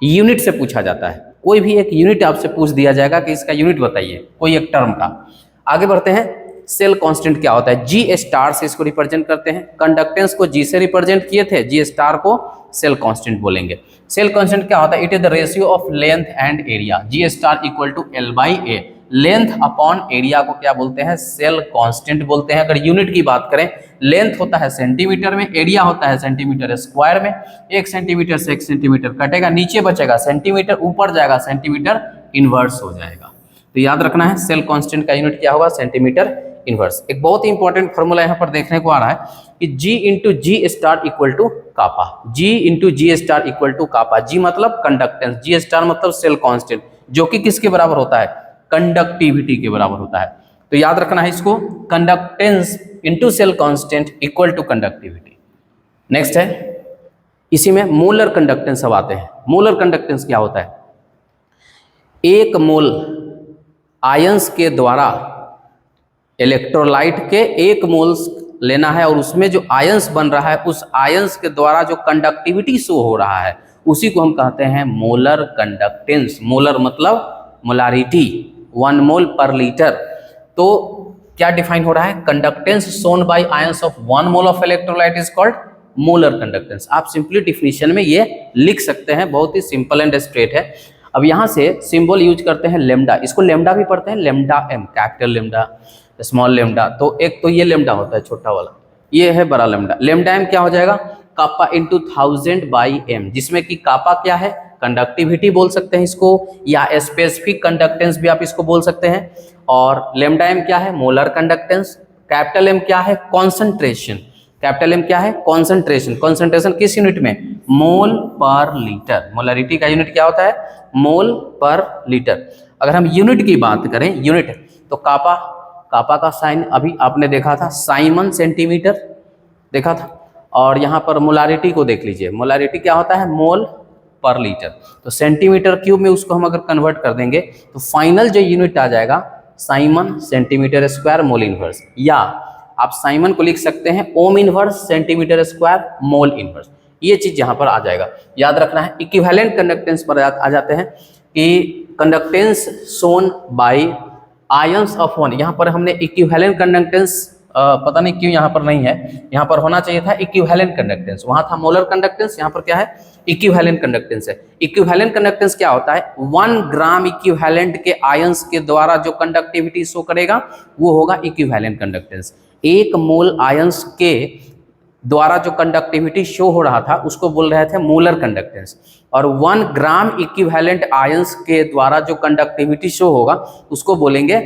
यूनिट से पूछा जाता है, कोई भी एक यूनिट आपसे पूछ दिया जाएगा कि इसका यूनिट बताइए, कोई एक टर्म का। आगे बढ़ते हैं, सेल कांस्टेंट क्या होता है, जी स्टार से इसको रिप्रेजेंट करते हैं, कंडक्टेंस को जी से रिप्रेजेंट किए थे, जी स्टार को सेल कांस्टेंट बोलेंगे। सेल कांस्टेंट क्या होता है, it is the ratio of length and area, G star equal to L by A, length upon area को क्या बोलते हैं, सेल कांस्टेंट बोलते हैं। अगर यूनिट की बात करें, लेंथ होता है सेंटीमीटर में, एरिया होता है सेंटीमीटर स्क्वायर में, 1 सेंटीमीटर से 1 सेंटीमीटर कटेगा, नीचे बचेगा सेंटीमीटर, ऊपर जाएगा सेंटीमीटर इनवर्स हो जाएगा। तो याद रखना है सेल कांस्टेंट का यूनिट क्या होगा, सेंटीमीटर इनवर्स। एक बहुत ही इंपॉर्टेंट फॉर्मूला यहाँ पर देखने को आ रहा है कि G into G star equal to kappa, G into G star equal to kappa. G मतलब कंडक्टेंस, जी स्टार मतलब सेल कांस्टेंट, जो कि किसके बराबर होता है, कंडक्टिविटी के बराबर होता है। तो याद रखना है इसको, conductance into cell constant equal to conductivity. Next है, इसी में मोलर कंडक्टेंस अब आते हैं। मोलर कंडक्टेंस क्या होता है, एक मोल आयंस के द्वारा इलेक्ट्रोलाइट के एक मोल लेना है और उसमें जो आयंस बन रहा है, उस आयंस के द्वारा जो कंडक्टिविटी शो हो रहा है, उसी को हम कहते हैं मोलर कंडक्टेंस। मोलर मतलब मोलारिटी, 1 मोल पर लीटर। तो क्या डिफाइन हो रहा है, conductance shown by ions of 1 mole of electrolyte is called molar conductance. आप सिंपली डिफिनीशन में ये लिख सकते हैं, बहुत ही सिंपल एंड स्ट्रेट है। अब यहाँ से सिंबल यूज करते हैं लेमडा, इसको लेमडा भी पढ़ते हैं, lambda M, capital lambda, small lambda. तो एक तो ये लेमडा होता है छोटा वाला, ये है बड़ा लेमडा। लेमडा एम क्या हो जाएगा, कापा इंटू 1000 बाई एम, जिसमें कि कापा क्या है, कंडक्टिविटी बोल सकते हैं इसको, या स्पेसिफिक कंडक्टेंस भी आप इसको बोल सकते हैं। और लेमडा एम क्या है, मोलर कंडक्टेंस। कैपिटल एम क्या है, कॉन्सेंट्रेशन। कैपिटल एम क्या है, कॉन्सेंट्रेशन। कॉन्सेंट्रेशन किस यूनिट में, मोल पर लीटर। मोलरिटी का यूनिट क्या होता है, मोल पर लीटर। अगर हम यूनिट की बात करें, यूनिट, तो कापा, कापा का साइन अभी आपने देखा था, साइमन सेंटीमीटर देखा था। और यहाँ पर मोलारिटी को देख लीजिए, मोलारिटी क्या होता है, मोल पर लीटर। तो सेंटीमीटर क्यूब में उसको हम अगर कन्वर्ट कर देंगे तो फाइनल जो यूनिट आ जाएगा, Simon centimetre square mole inverse, या आप साइमन को लिख सकते हैं ohm inverse centimetre square mole inverse. ये चीज यहाँ पर आ जाएगा, याद रखना है। इक्विवेलेंट कंडक्टेंस पर आ जाते हैं कि conductance shown by ions of 1। यहाँ पर हमने इक्विवेलेंट कंडक्टेंस, पता नहीं क्यों यहाँ पर नहीं है, यहाँ पर होना चाहिए था इक्विवेलेंट कंडक्टेंस, वहाँ था मोलर कंडक्टेंस, यहाँ पर क्या है, इक्विवेलेंट कंडक्टेंस है। इक्विवेलेंट कंडक्टेंस क्या होता है, 1 ग्राम इक्विवेलेंट के आयंस के द्वारा जो कंडक्टिविटी शो करेगा वो होगा इक्विवेलेंट कंडक्टेंस। 1 मोल आयंस के द्वारा जो कंडक्टिविटी शो हो रहा था उसको बोल रहे थे मोलर कंडक्टेंस, और 1 ग्राम इक्विवेलेंट आयंस के द्वारा जो कंडक्टिविटी शो होगा उसको बोलेंगे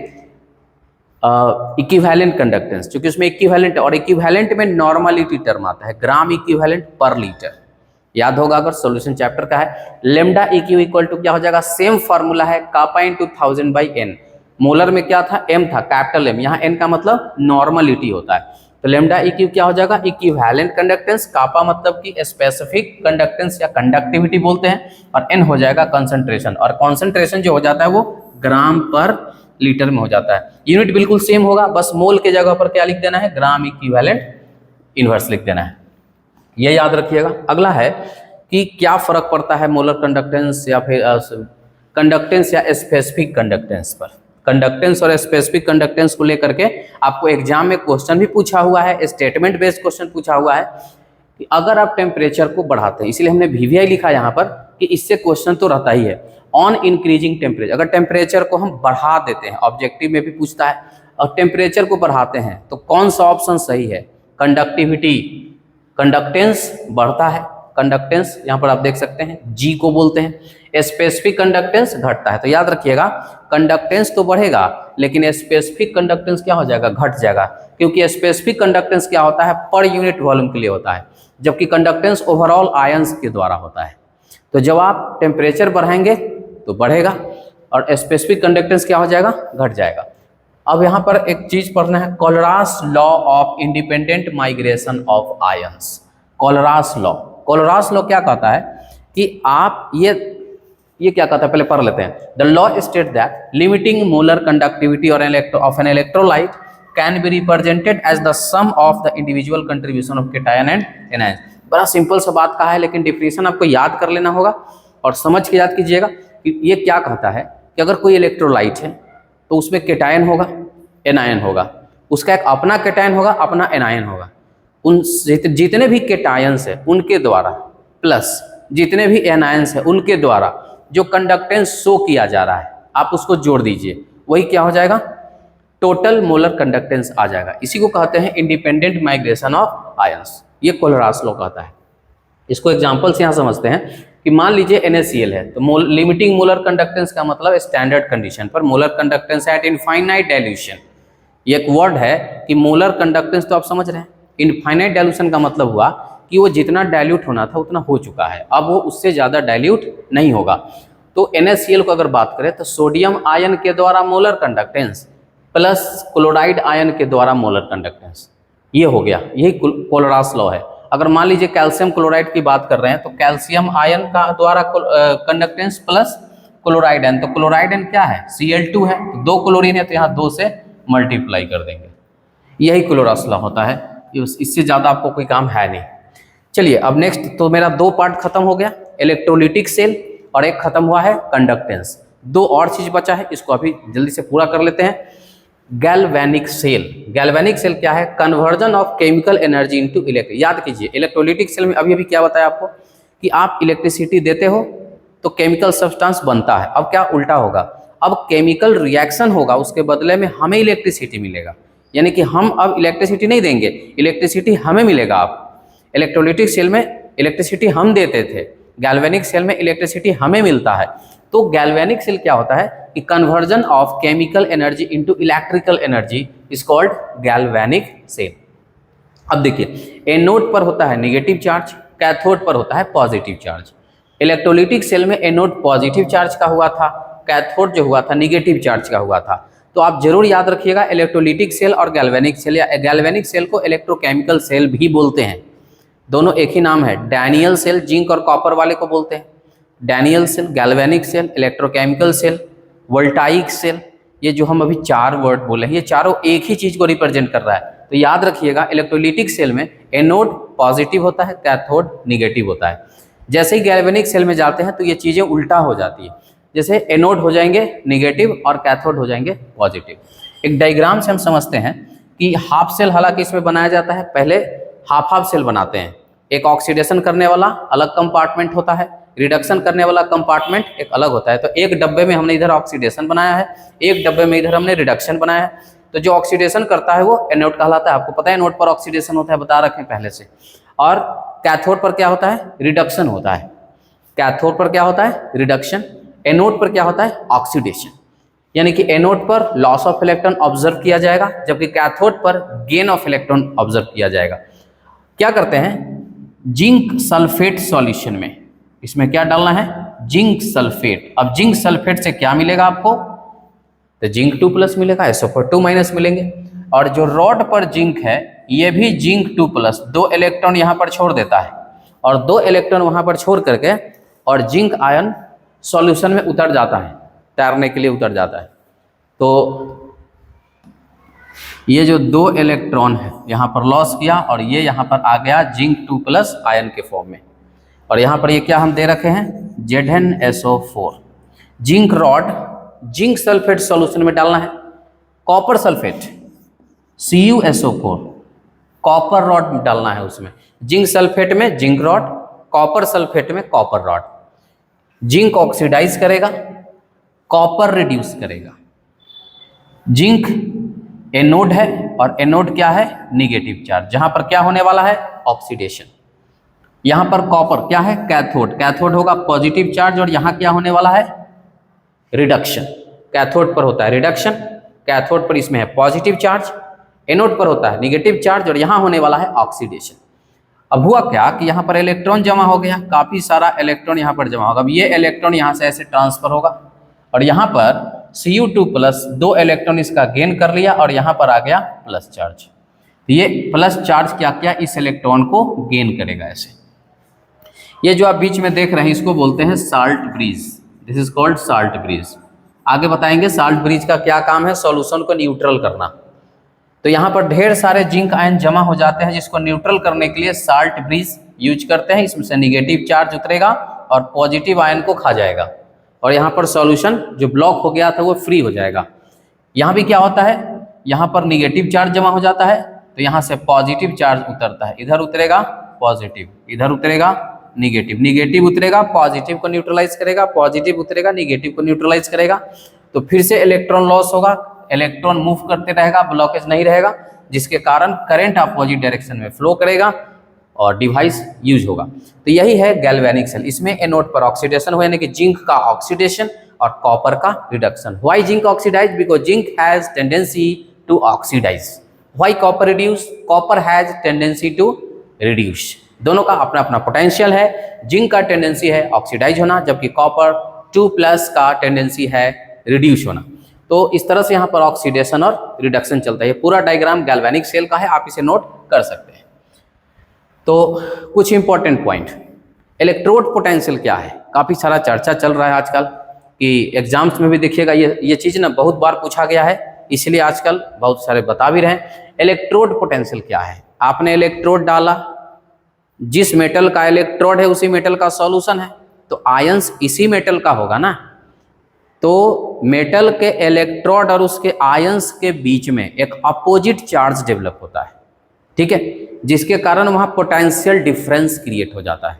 इक्विवेलेंट कंडक्टेंस, क्योंकि उसमें इक्विवेलेंट, और इक्विवेलेंट में नॉर्मलिटी टर्म आता है, ग्राम इक्विवेलेंट पर लीटर। याद होगा अगर सॉल्यूशन चैप्टर का है। लेमडा इक्यू इक्वल टू क्या हो जाएगा, सेम फार्मूला है, kappa into 1000 by N. Molar में क्या था, एम था, कैपिटल एम, यहाँ एन का मतलब नॉर्मलिटी होता है। तो लेमडा इक्यू क्या हो जाएगा, इक्विवेलेंट कंडक्टेंस। कापा मतलब कि स्पेसिफिक कंडक्टेंस या कंडक्टिविटी बोलते हैं, और एन हो जाएगा कंसंट्रेशन, और कंसंट्रेशन जो हो जाता है वो ग्राम पर लीटर में हो जाता है। यूनिट बिल्कुल सेम होगा, बस मोल के जगह पर क्या लिख देना है, ग्राम इक्विवेलेंट इनवर्स लिख देना है, ये याद रखिएगा। अगला है कि क्या फर्क पड़ता है मोलर कंडक्टेंस या फिर कंडक्टेंस या स्पेसिफिक कंडक्टेंस पर। कंडक्टेंस और स्पेसिफिक कंडक्टेंस को लेकर के आपको एग्जाम में क्वेश्चन भी पूछा हुआ है, स्टेटमेंट बेस्ड क्वेश्चन पूछा हुआ है कि अगर आप टेम्परेचर को बढ़ाते हैं, इसलिए हमने VVI लिखा यहाँ पर कि इससे क्वेश्चन तो रहता ही है। ऑन इंक्रीजिंग टेम्परेचर, अगर टेम्परेचर को हम बढ़ा देते हैं, ऑब्जेक्टिव में भी पूछता है, और टेम्परेचर को बढ़ाते हैं तो कौन सा ऑप्शन सही है, कंडक्टिविटी, कंडक्टेंस बढ़ता है, कंडक्टेंस यहाँ पर आप देख सकते हैं G को बोलते हैं, स्पेसिफिक कंडक्टेंस घटता है। तो याद रखिएगा कंडक्टेंस तो बढ़ेगा लेकिन स्पेसिफिक कंडक्टेंस क्या हो जाएगा, घट जाएगा, क्योंकि स्पेसिफिक कंडक्टेंस क्या होता है, पर यूनिट वॉल्यूम के लिए होता है, जबकि कंडक्टेंस ओवरऑल आयंस के द्वारा होता है। तो जब आप टेम्परेचर बढ़ाएंगे तो बढ़ेगा और स्पेसिफिक कंडक्टेंस क्या हो जाएगा, घट जाएगा। अब यहाँ पर एक चीज पढ़ना है, Kohlrausch law of independent migration of ions. Kohlrausch law. Kohlrausch law क्या कहता है कि आप ये क्या कहता है पहले पढ़ लेते हैं। The law state that limiting molar conductivity और of an electrolyte can be represented as the sum of the individual contribution of cation and anion. बड़ा सिंपल सा बात कहा है, लेकिन डिफिनेशन आपको याद कर लेना होगा और समझ के याद कीजिएगा कि ये क्या कहता है कि अगर कोई इलेक्ट्रोलाइट है तो उसमें केटायन होगा, एनायन होगा, उसका एक अपना केटायन होगा, अपना एनायन होगा। उन जितने भी केटायंस है उनके द्वारा प्लस जितने भी एनायंस है उनके द्वारा जो कंडक्टेंस शो किया जा रहा है आप उसको जोड़ दीजिए, वही क्या हो जाएगा, टोटल मोलर कंडक्टेंस आ जाएगा। इसी को कहते हैं इंडिपेंडेंट माइग्रेशन ऑफ आयंस। ये कोलरास लॉ कहता है। इसको एग्जांपल से यहाँ समझते हैं कि मान लीजिए NaCl है तो लिमिटिंग मोलर कंडक्टेंस का मतलब स्टैंडर्ड कंडीशन पर molar conductance eight infinite dilution. ये एक वर्ड है कि मोलर कंडक्टेंस तो आप समझ रहे हैं, इनफाइनाइट डाइल्यूशन का मतलब हुआ कि वो जितना डाइल्यूट होना था उतना हो चुका है, अब वो उससे ज़्यादा डाइल्यूट नहीं होगा। तो NaCl को अगर बात करें तो सोडियम आयन के द्वारा molar conductance plus chloride ion के द्वारा मोलर कंडक्टेंस, ये हो गया, यही कोलरास लॉ है। अगर मान लीजिए कैल्शियम क्लोराइड की बात कर रहे हैं तो कैल्शियम आयन का द्वारा कंडक्टेंस प्लस क्लोराइड आयन, तो क्लोराइड आयन क्या है, Cl2 है, तो 2 क्लोरीन है तो यहाँ 2 से मल्टीप्लाई कर देंगे। यही कोलरास लॉ होता है, इससे ज़्यादा आपको कोई काम है नहीं। चलिए अब नेक्स्ट, तो मेरा 2 पार्ट खत्म हो गया, इलेक्ट्रोलिटिक सेल और एक खत्म हुआ है कंडक्टेंस। 2 और चीज बचा है, इसको अभी जल्दी से पूरा कर लेते हैं। Galvanic cell. गैल्वेनिक सेल क्या है, conversion of chemical energy into electric. याद कीजिए इलेक्ट्रोलिटिक सेल में अभी अभी क्या बताया आपको कि आप इलेक्ट्रिसिटी देते हो तो केमिकल सब्सटेंस बनता है। अब क्या उल्टा होगा, अब केमिकल रिएक्शन होगा, उसके बदले में हमें इलेक्ट्रिसिटी मिलेगा, यानी कि हम अब इलेक्ट्रिसिटी नहीं देंगे, इलेक्ट्रिसिटी हमें मिलेगा। आप इलेक्ट्रोलिटिक सेल में इलेक्ट्रिसिटी हम देते थे, गैल्वेनिक सेल में इलेक्ट्रिसिटी हमें मिलता है। तो गैल्वेनिक सेल क्या होता है कि conversion of chemical energy into electrical energy is called galvanic cell. अब देखिए एनोड पर होता है नेगेटिव चार्ज, कैथोड पर होता है पॉजिटिव चार्ज। इलेक्ट्रोलिटिक सेल में एनोड पॉजिटिव चार्ज का हुआ था, कैथोड जो हुआ था नेगेटिव चार्ज का हुआ था। तो आप जरूर याद रखिएगा इलेक्ट्रोलिटिक सेल और गैल्वेनिक सेल, या गैल्वेनिक सेल को इलेक्ट्रोकेमिकल सेल भी बोलते हैं, दोनों एक ही नाम है। डैनियल सेल जिंक और कॉपर वाले को बोलते हैं Daniell cell, galvanic cell, electrochemical cell, voltaic cell. ये जो हम अभी 4 वर्ड बोले हैं ये चारों एक ही चीज को रिप्रेजेंट कर रहा है। तो याद रखिएगा इलेक्ट्रोलिटिक सेल में एनोड पॉजिटिव होता है, कैथोड निगेटिव होता है। जैसे ही गैल्वेनिक सेल में जाते हैं तो ये चीजें उल्टा हो जाती है, जैसे एनोड हो जाएंगे निगेटिव और कैथोड हो जाएंगे पॉजिटिव। एक डायग्राम से हम समझते हैं कि हाफ सेल हालांकि इसमें बनाया जाता है, पहले हाफ हाफ सेल बनाते हैं। एक ऑक्सीडेशन करने वाला अलग कंपार्टमेंट होता है, रिडक्शन करने वाला कंपार्टमेंट एक अलग होता है। तो एक डब्बे में हमने इधर ऑक्सीडेशन बनाया है, एक डब्बे में इधर हमने रिडक्शन बनाया है। तो जो ऑक्सीडेशन करता है वो एनोड कहलाता है, आपको पता है एनोड पर ऑक्सीडेशन होता है, बता रखें पहले से। और कैथोड पर क्या होता है, रिडक्शन होता है। कैथोड पर क्या होता है, रिडक्शन। एनोड पर क्या होता है, ऑक्सीडेशन। यानी कि एनोड पर लॉस ऑफ इलेक्ट्रॉन ऑब्जर्व किया जाएगा, जबकि कैथोड पर गेन ऑफ इलेक्ट्रॉन ऑब्जर्व किया जाएगा। क्या करते हैं, जिंक सल्फेट सॉल्यूशन में इसमें क्या डालना है, जिंक सल्फेट। अब जिंक सल्फेट से क्या मिलेगा आपको, तो जिंक 2+ मिलेगा, SO4 2- मिलेंगे। और जो रॉड पर जिंक है ये भी जिंक 2+, 2 इलेक्ट्रॉन यहाँ पर छोड़ देता है और 2 इलेक्ट्रॉन वहाँ पर छोड़ करके और जिंक आयन सॉल्यूशन में उतर जाता है, तैरने के लिए उतर जाता है। तो ये जो 2 इलेक्ट्रॉन है यहाँ पर लॉस किया और ये यहाँ पर आ गया जिंक 2+ आयन के फॉर्म में। और यहाँ पर ये क्या हम दे रखे हैं, ZnSO4। Zinc rod zinc sulphate solution में डालना है, copper sulphate CuSO4 copper rod डालना है उसमें। जिंक सल्फेट में जिंक रॉड, कॉपर सल्फेट में कॉपर रॉड। जिंक ऑक्सीडाइज करेगा, कॉपर रिड्यूस करेगा। जिंक एनोड है और एनोड क्या है, निगेटिव चार्ज, जहां पर क्या होने वाला है, ऑक्सीडेशन। यहां पर कॉपर क्या है, कैथोड, कैथोड होगा पॉजिटिव चार्ज और यहां क्या होने वाला है, रिडक्शन। कैथोड पर होता है रिडक्शन, कैथोड पर इसमें है पॉजिटिव चार्ज, एनोड पर होता है निगेटिव चार्ज और यहां होने वाला है ऑक्सीडेशन। अब हुआ क्या कि यहाँ पर इलेक्ट्रॉन जमा हो गया, काफी सारा इलेक्ट्रॉन यहाँ पर जमा होगा। अब ये इलेक्ट्रॉन यहाँ से ऐसे ट्रांसफर होगा और यहाँ पर Cu2+, 2 इलेक्ट्रॉन इसका गेन कर लिया और यहाँ पर आ गया प्लस चार्ज। ये प्लस चार्ज क्या किया, इस इलेक्ट्रॉन को गेन करेगा ऐसे। ये जो आप बीच में देख रहे हैं इसको बोलते हैं salt bridge, this is called salt bridge. आगे बताएंगे साल्ट ब्रिज का क्या काम है, सॉल्यूशन को न्यूट्रल करना। तो यहाँ पर ढेर सारे जिंक आयन जमा हो जाते हैं जिसको न्यूट्रल करने के लिए साल्ट ब्रिज यूज करते हैं। इसमें से निगेटिव चार्ज उतरेगा और पॉजिटिव आयन को खा जाएगा और यहाँ पर सॉल्यूशन जो ब्लॉक हो गया था वो फ्री हो जाएगा। यहाँ भी क्या होता है, यहाँ पर निगेटिव चार्ज जमा हो जाता है तो यहाँ से पॉजिटिव चार्ज उतरता है, इधर उतरेगा पॉजिटिव, इधर उतरेगा निगेटिव, निगेटिव उतरेगा पॉजिटिव को न्यूट्रलाइज करेगा, पॉजिटिव उतरेगा निगेटिव को न्यूट्रलाइज करेगा। तो फिर से इलेक्ट्रॉन लॉस होगा, इलेक्ट्रॉन मूव करते रहेगा, ब्लॉकेज नहीं रहेगा, जिसके कारण करंट अपोजिट डायरेक्शन में फ्लो करेगा और डिवाइस यूज होगा। तो यही है गैल्वेनिक सेल। इसमें एनोड पर ऑक्सीडेशन हो यानी कि जिंक का ऑक्सीडेशन और कॉपर का reduction. Why zinc oxidize, because zinc has tendency to oxidise. Why copper reduce, copper has tendency to reduce. दोनों का अपना अपना पोटेंशियल है। जिंक का टेंडेंसी है ऑक्सीडाइज होना, जबकि कॉपर 2+ का टेंडेंसी है रिड्यूस होना। तो इस तरह से यहाँ पर ऑक्सीडेशन और रिडक्शन चलता है। ये पूरा डायग्राम गैल्वेनिक सेल का है, आप इसे नोट कर सकते हैं। तो कुछ इंपॉर्टेंट पॉइंट, इलेक्ट्रोड पोटेंशियल क्या है, काफ़ी सारा चर्चा चल रहा है आजकल कि एग्जाम्स में भी देखिएगा ये चीज़ ना बहुत बार पूछा गया है, इसलिए आजकल बहुत सारे बता भी रहे हैं। इलेक्ट्रोड पोटेंशियल क्या है, आपने इलेक्ट्रोड डाला, जिस मेटल का इलेक्ट्रोड है उसी मेटल का सॉल्यूशन है, तो आयंस इसी मेटल का होगा ना। तो मेटल के इलेक्ट्रोड और उसके आयंस के बीच में एक अपोजिट चार्ज डेवलप होता है, ठीक है, जिसके कारण वहां पोटेंशियल डिफरेंस क्रिएट हो जाता है।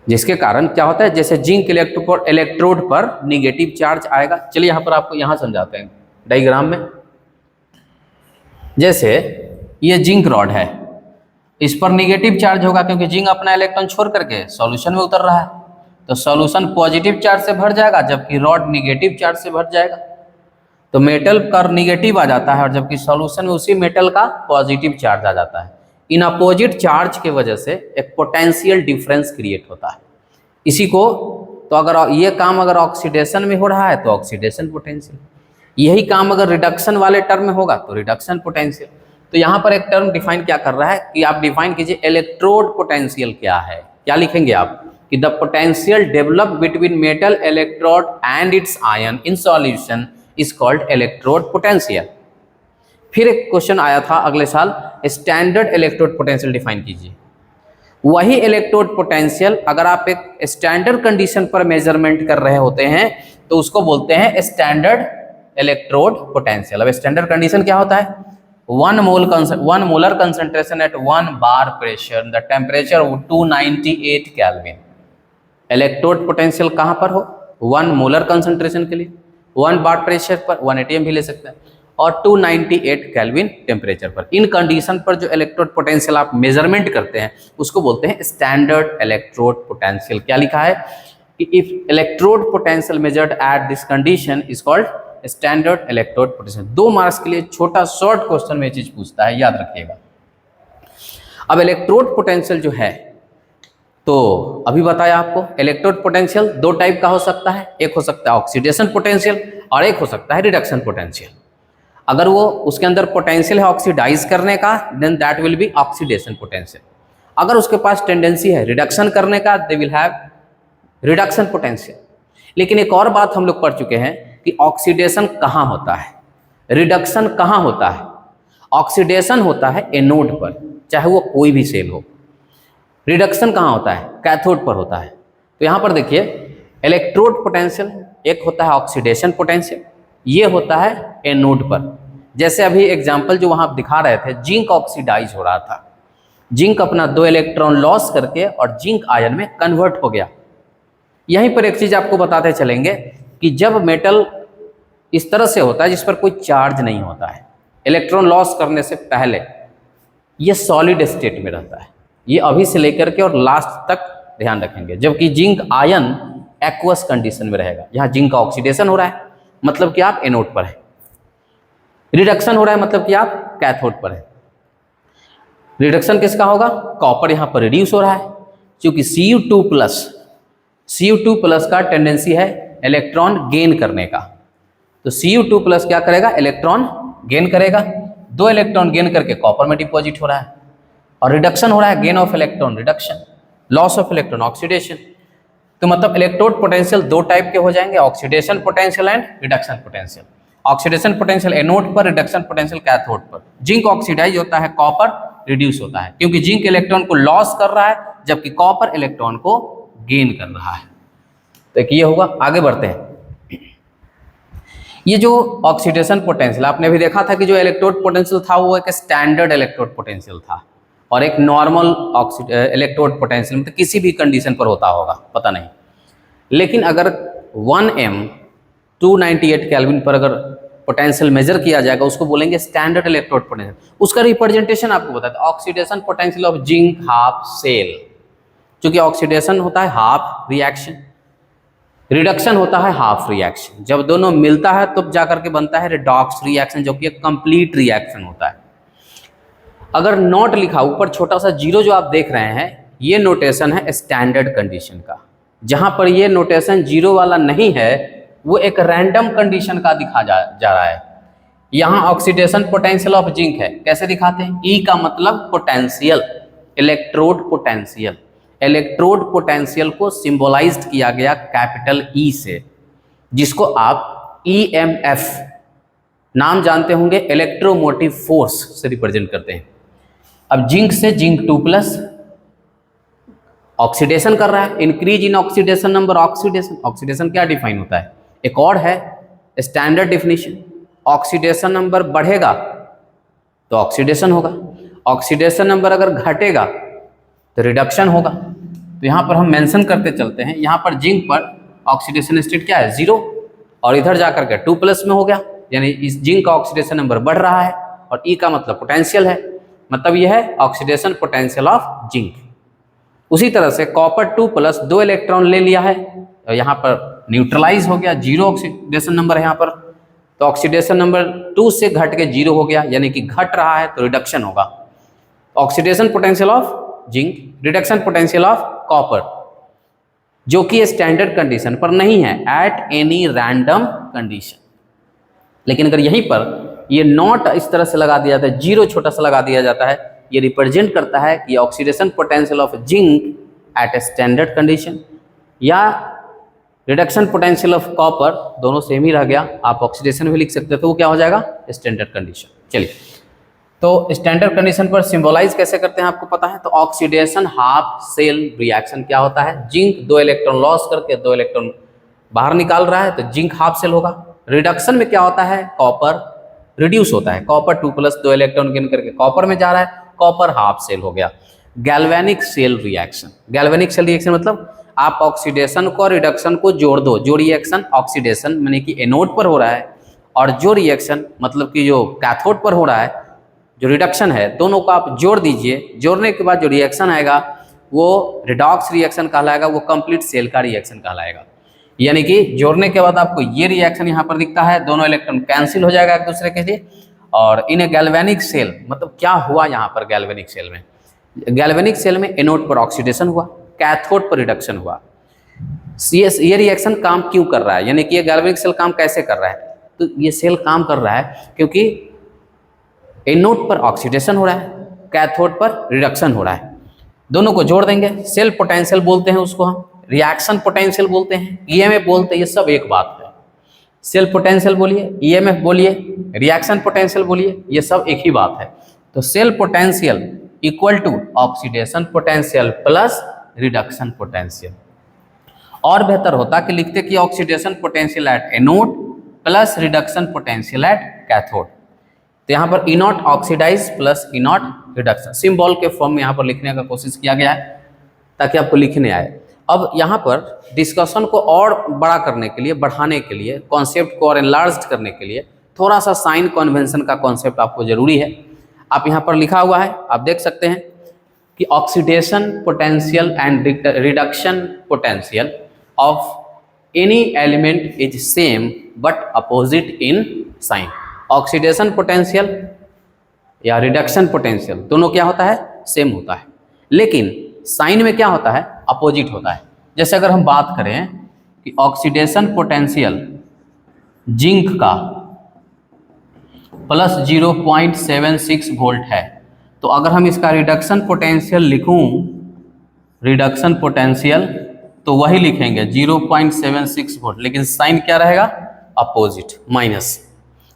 जिसके कारण क्या होता है, जैसे जिंक इलेक्ट्रोड पर निगेटिव चार्ज आएगा। चलिए यहाँ पर आपको यहाँ समझाते हैं डायग्राम में। जैसे ये जिंक रॉड है, इस पर निगेटिव चार्ज होगा क्योंकि जिंक अपना इलेक्ट्रॉन छोड़ करके सॉल्यूशन में उतर रहा है, तो सॉल्यूशन पॉजिटिव चार्ज से भर जाएगा जबकि रॉड निगेटिव चार्ज से भर जाएगा। तो मेटल का निगेटिव आ जाता है और जबकि सॉल्यूशन में उसी मेटल का पॉजिटिव चार्ज आ जाता है। इन अपोजिट चार्ज के वजह से एक पोटेंशियल डिफरेंस क्रिएट होता है। इसी को तो अगर ये काम अगर ऑक्सीडेशन में हो रहा है तो ऑक्सीडेशन पोटेंशियल, यही काम अगर रिडक्शन वाले टर्म में होगा तो रिडक्शन पोटेंशियल। तो यहाँ पर एक टर्म डिफाइन क्या कर रहा है कि आप डिफाइन कीजिए इलेक्ट्रोड पोटेंशियल क्या है। क्या लिखेंगे आप कि the potential develop between metal electrode and it's ion in solution is called electrode potential. फिर एक क्वेश्चन आया था अगले साल, स्टैंडर्ड इलेक्ट्रोड पोटेंशियल डिफाइन कीजिए। वही इलेक्ट्रोड पोटेंशियल अगर आप एक स्टैंडर्ड कंडीशन पर मेजरमेंट कर रहे होते हैं तो उसको बोलते हैं स्टैंडर्ड इलेक्ट्रोड पोटेंशियल। अब स्टैंडर्ड कंडीशन क्या होता है, 1 molar concentration at 1 bar pressure, the temperature 298 kelvin. Electrode potential कहाँ पर हो, 1 मोलर कंसंट्रेशन के लिए 1 बार प्रेशर पर, 1 atm भी ले सकते हैं, और 298 केल्विन टेम्परेचर पर। इन कंडीशन पर जो इलेक्ट्रोड पोटेंशियल आप मेजरमेंट करते हैं उसको बोलते हैं स्टैंडर्ड इलेक्ट्रोड पोटेंशियल। क्या लिखा है कि if electrode potential measured at this condition is called standard electrode potential. 2 marks के लिए छोटा शॉर्ट क्वेश्चन में ये चीज पूछता है, याद रखिएगा। अब इलेक्ट्रोड पोटेंशियल जो है, तो अभी बताया आपको इलेक्ट्रोड पोटेंशियल 2 टाइप का हो सकता है, एक हो सकता है ऑक्सीडेशन पोटेंशियल और एक हो सकता है रिडक्शन पोटेंशियल। अगर वो उसके अंदर पोटेंशियल है ऑक्सीडाइज करने का, then that will be oxidation potential. अगर उसके पास टेंडेंसी है रिडक्शन करने का, they will have reduction potential. लेकिन एक और बात हम लोग पढ़ चुके हैं कि ऑक्सीडेशन कहाँ होता है, रिडक्शन कहाँ होता है। ऑक्सीडेशन होता है एनोड पर, चाहे वो कोई भी सेल हो। रिडक्शन कहाँ होता है, कैथोड पर होता है। तो यहाँ पर देखिए इलेक्ट्रोड पोटेंशियल एक होता है ऑक्सीडेशन पोटेंशियल, ये होता है एनोड पर। जैसे अभी एग्जाम्पल जो वहाँ आप दिखा रहे थे, जिंक ऑक्सीडाइज हो रहा था, जिंक अपना 2 इलेक्ट्रॉन लॉस करके और जिंक आयन में कन्वर्ट हो गया। यहीं पर एक चीज़ आपको बताते चलेंगे कि जब मेटल इस तरह से होता है जिस पर कोई चार्ज नहीं होता है, इलेक्ट्रॉन लॉस करने से पहले ये सॉलिड स्टेट में रहता है। ये अभी से लेकर के और लास्ट तक ध्यान रखेंगे। जबकि जिंक आयन एक्वस कंडीशन में रहेगा। यहाँ जिंक का ऑक्सीडेशन हो रहा है मतलब कि आप एनोड पर है, रिडक्शन हो रहा है मतलब कि आप कैथोड पर है। रिडक्शन किसका होगा, कॉपर यहाँ पर रिड्यूस हो रहा है क्योंकि Cu2+ का टेंडेंसी है इलेक्ट्रॉन गेन करने का। तो Cu2+ क्या करेगा, इलेक्ट्रॉन गेन करेगा, 2 इलेक्ट्रॉन गेन करके कॉपर में डिपॉजिट हो रहा है, और रिडक्शन हो रहा है gain of electron reduction, loss of electron oxidation. तो मतलब इलेक्ट्रोड पोटेंशियल 2 टाइप के हो जाएंगे, oxidation potential and reduction potential. Oxidation potential anode पर, रिडक्शन पोटेंशियल कैथोड पर। जिंक ऑक्सीडाइज होता है, कॉपर रिड्यूस होता है, क्योंकि जिंक इलेक्ट्रॉन को लॉस कर रहा है जबकि कॉपर इलेक्ट्रॉन को गेन कर रहा है। तो एक ये होगा। आगे बढ़ते हैं। ये जो ऑक्सीडेशन पोटेंशियल आपने भी देखा था कि जो इलेक्ट्रोड पोटेंशियल था वो एक स्टैंडर्ड इलेक्ट्रोड पोटेंशियल था, और एक नॉर्मल इलेक्ट्रोड पोटेंशियल मतलब किसी भी कंडीशन पर होता होगा, पता नहीं। लेकिन अगर 1m 298 केल्विन पर अगर पोटेंशियल मेजर किया जाएगा उसको बोलेंगे स्टैंडर्ड इलेक्ट्रोड पोटेंशियल। उसका रिप्रेजेंटेशन आपको बताता है, oxidation potential of zinc half cell, क्योंकि ऑक्सीडेशन होता है हाफ रिएक्शन, रिडक्शन होता है हाफ रिएक्शन। जब दोनों मिलता है तब जाकर के बनता है रिडॉक्स रिएक्शन, जो कि एक कंप्लीट रिएक्शन होता है। अगर नॉट लिखा ऊपर छोटा सा जीरो जो आप देख रहे हैं, ये नोटेशन है स्टैंडर्ड कंडीशन का। जहां पर ये नोटेशन जीरो वाला नहीं है वो एक रैंडम कंडीशन का दिखा जा रहा है। यहाँ ऑक्सीडेशन पोटेंशियल ऑफ जिंक है, कैसे दिखाते हैं? ई का मतलब potential, electrode potential. Electrode potential को सिंबलाइज्ड किया गया कैपिटल ई से, जिसको आप EMF नाम जानते होंगे, इलेक्ट्रोमोटिव फोर्स से रिप्रेजेंट करते हैं। अब जिंक से जिंक 2+ ऑक्सीडेशन कर रहा है, increase in oxidation number. Oxidation क्या डिफाइन होता है? एक और है स्टैंडर्ड डिफिनीशन, ऑक्सीडेशन नंबर बढ़ेगा तो ऑक्सीडेशन होगा, ऑक्सीडेशन नंबर अगर घटेगा तो रिडक्शन होगा। तो यहाँ पर हम मेंशन करते चलते हैं, यहाँ पर जिंक पर ऑक्सीडेशन स्टेट क्या है? 0, और इधर जाकर के 2+ में हो गया, यानी इस जिंक का ऑक्सीडेशन नंबर बढ़ रहा है, और ई का मतलब पोटेंशियल है, मतलब यह है ऑक्सीडेशन पोटेंशियल ऑफ जिंक। उसी तरह से कॉपर 2+, 2 इलेक्ट्रॉन ले लिया है, और यहाँ पर न्यूट्रलाइज हो गया, 0 ऑक्सीडेशन नंबर है यहाँ पर, तो ऑक्सीडेशन नंबर 2 से घट के 0 हो गया, यानी कि घट रहा है तो रिडक्शन होगा। Oxidation potential of zinc, reduction potential of copper, जो कि स्टैंडर्ड कंडीशन पर नहीं है, एट एनी रैंडम कंडीशन। लेकिन अगर यहीं पर ये नॉट इस तरह से लगा दिया जाता है, 0 छोटा सा लगा दिया जाता है, ये रिप्रेजेंट करता है कि oxidation potential of zinc at a standard condition, या रिडक्शन पोटेंशियल ऑफ कॉपर, दोनों सेम ही रह गया, आप ऑक्सीडेशन भी लिख सकते हो, तो वो क्या हो जाएगा? Standard condition. चलिए, तो स्टैंडर्ड कंडीशन पर सिंबलाइज कैसे करते हैं आपको पता है? तो ऑक्सीडेशन हाफ सेल रिएक्शन क्या होता है? जिंक 2 इलेक्ट्रॉन लॉस करके 2 इलेक्ट्रॉन बाहर निकाल रहा है, तो जिंक हाफ सेल होगा। रिडक्शन में क्या होता है? कॉपर रिड्यूस होता है, कॉपर 2+, 2 इलेक्ट्रॉन गेन करके कॉपर में जा रहा है, कॉपर हाफ सेल हो गया। Galvanic cell reaction, galvanic cell reaction मतलब आप ऑक्सीडेशन को और रिडक्शन को जोड़ दो। जो रिएक्शन ऑक्सीडेशन माने कि एनोड पर हो रहा है, और जो रिएक्शन मतलब कि जो कैथोड पर हो रहा है, जो रिडक्शन है, दोनों को आप जोड़ दीजिए। जोड़ने के बाद जो रिएक्शन आएगा वो रिडॉक्स रिएक्शन कहलाएगा, वो कंप्लीट सेल का रिएक्शन कहलाएगा। यानी कि जोड़ने के बाद आपको ये रिएक्शन यहाँ पर दिखता है, दोनों इलेक्ट्रॉन कैंसिल हो जाएगा एक दूसरे के लिए। और इन गैल्वेनिक सेल मतलब क्या हुआ यहाँ पर? गैल्वेनिक सेल में, गैल्वेनिक सेल में एनोड पर ऑक्सीडेशन हुआ, कैथोड पर रिडक्शन हुआ। ये रिएक्शन काम क्यों कर रहा है, यानी कि ये गैल्वेनिक सेल काम कैसे कर रहा है? तो ये सेल काम कर रहा है क्योंकि एनोड पर ऑक्सीडेशन हो रहा है, कैथोड पर रिडक्शन हो रहा है। दोनों को जोड़ देंगे, सेल पोटेंशियल बोलते हैं उसको हम, रिएक्शन पोटेंशियल बोलते हैं, EMF बोलते हैं, ये सब एक बात है। सेल पोटेंशियल बोलिए, EMF बोलिए, रिएक्शन पोटेंशियल बोलिए, ये सब एक ही बात है। तो cell potential equal to oxidation potential plus reduction potential. और बेहतर होता कि लिखते कि oxidation potential at anode plus reduction potential at cathode. तो यहाँ पर E0 oxidize plus E0 reduction, symbol के फॉर्म में यहाँ पर लिखने का कोशिश किया गया है ताकि आपको लिखने आए। अब यहाँ पर डिस्कशन को और बड़ा करने के लिए, बढ़ाने के लिए, कॉन्सेप्ट को और एनलार्ज करने के लिए थोड़ा सा साइन कन्वेंशन का कॉन्सेप्ट आपको जरूरी है। आप यहाँ पर लिखा हुआ है, आप देख सकते हैं कि oxidation potential and reduction potential of any element is same but opposite in sign. Oxidation potential या रिडक्शन पोटेंशियल दोनों क्या होता है? सेम होता है, लेकिन साइन में क्या होता है? अपोजिट होता है। जैसे अगर हम बात करें कि ऑक्सीडेशन पोटेंशियल जिंक का प्लस 0.76 वोल्ट है। तो अगर हम इसका रिडक्शन पोटेंशियल लिखूं, रिडक्शन पोटेंशियल, तो वही लिखेंगे 0.76 वोल्ट, लेकिन साइन क्या रहेगा, अपोजिट, माइनस।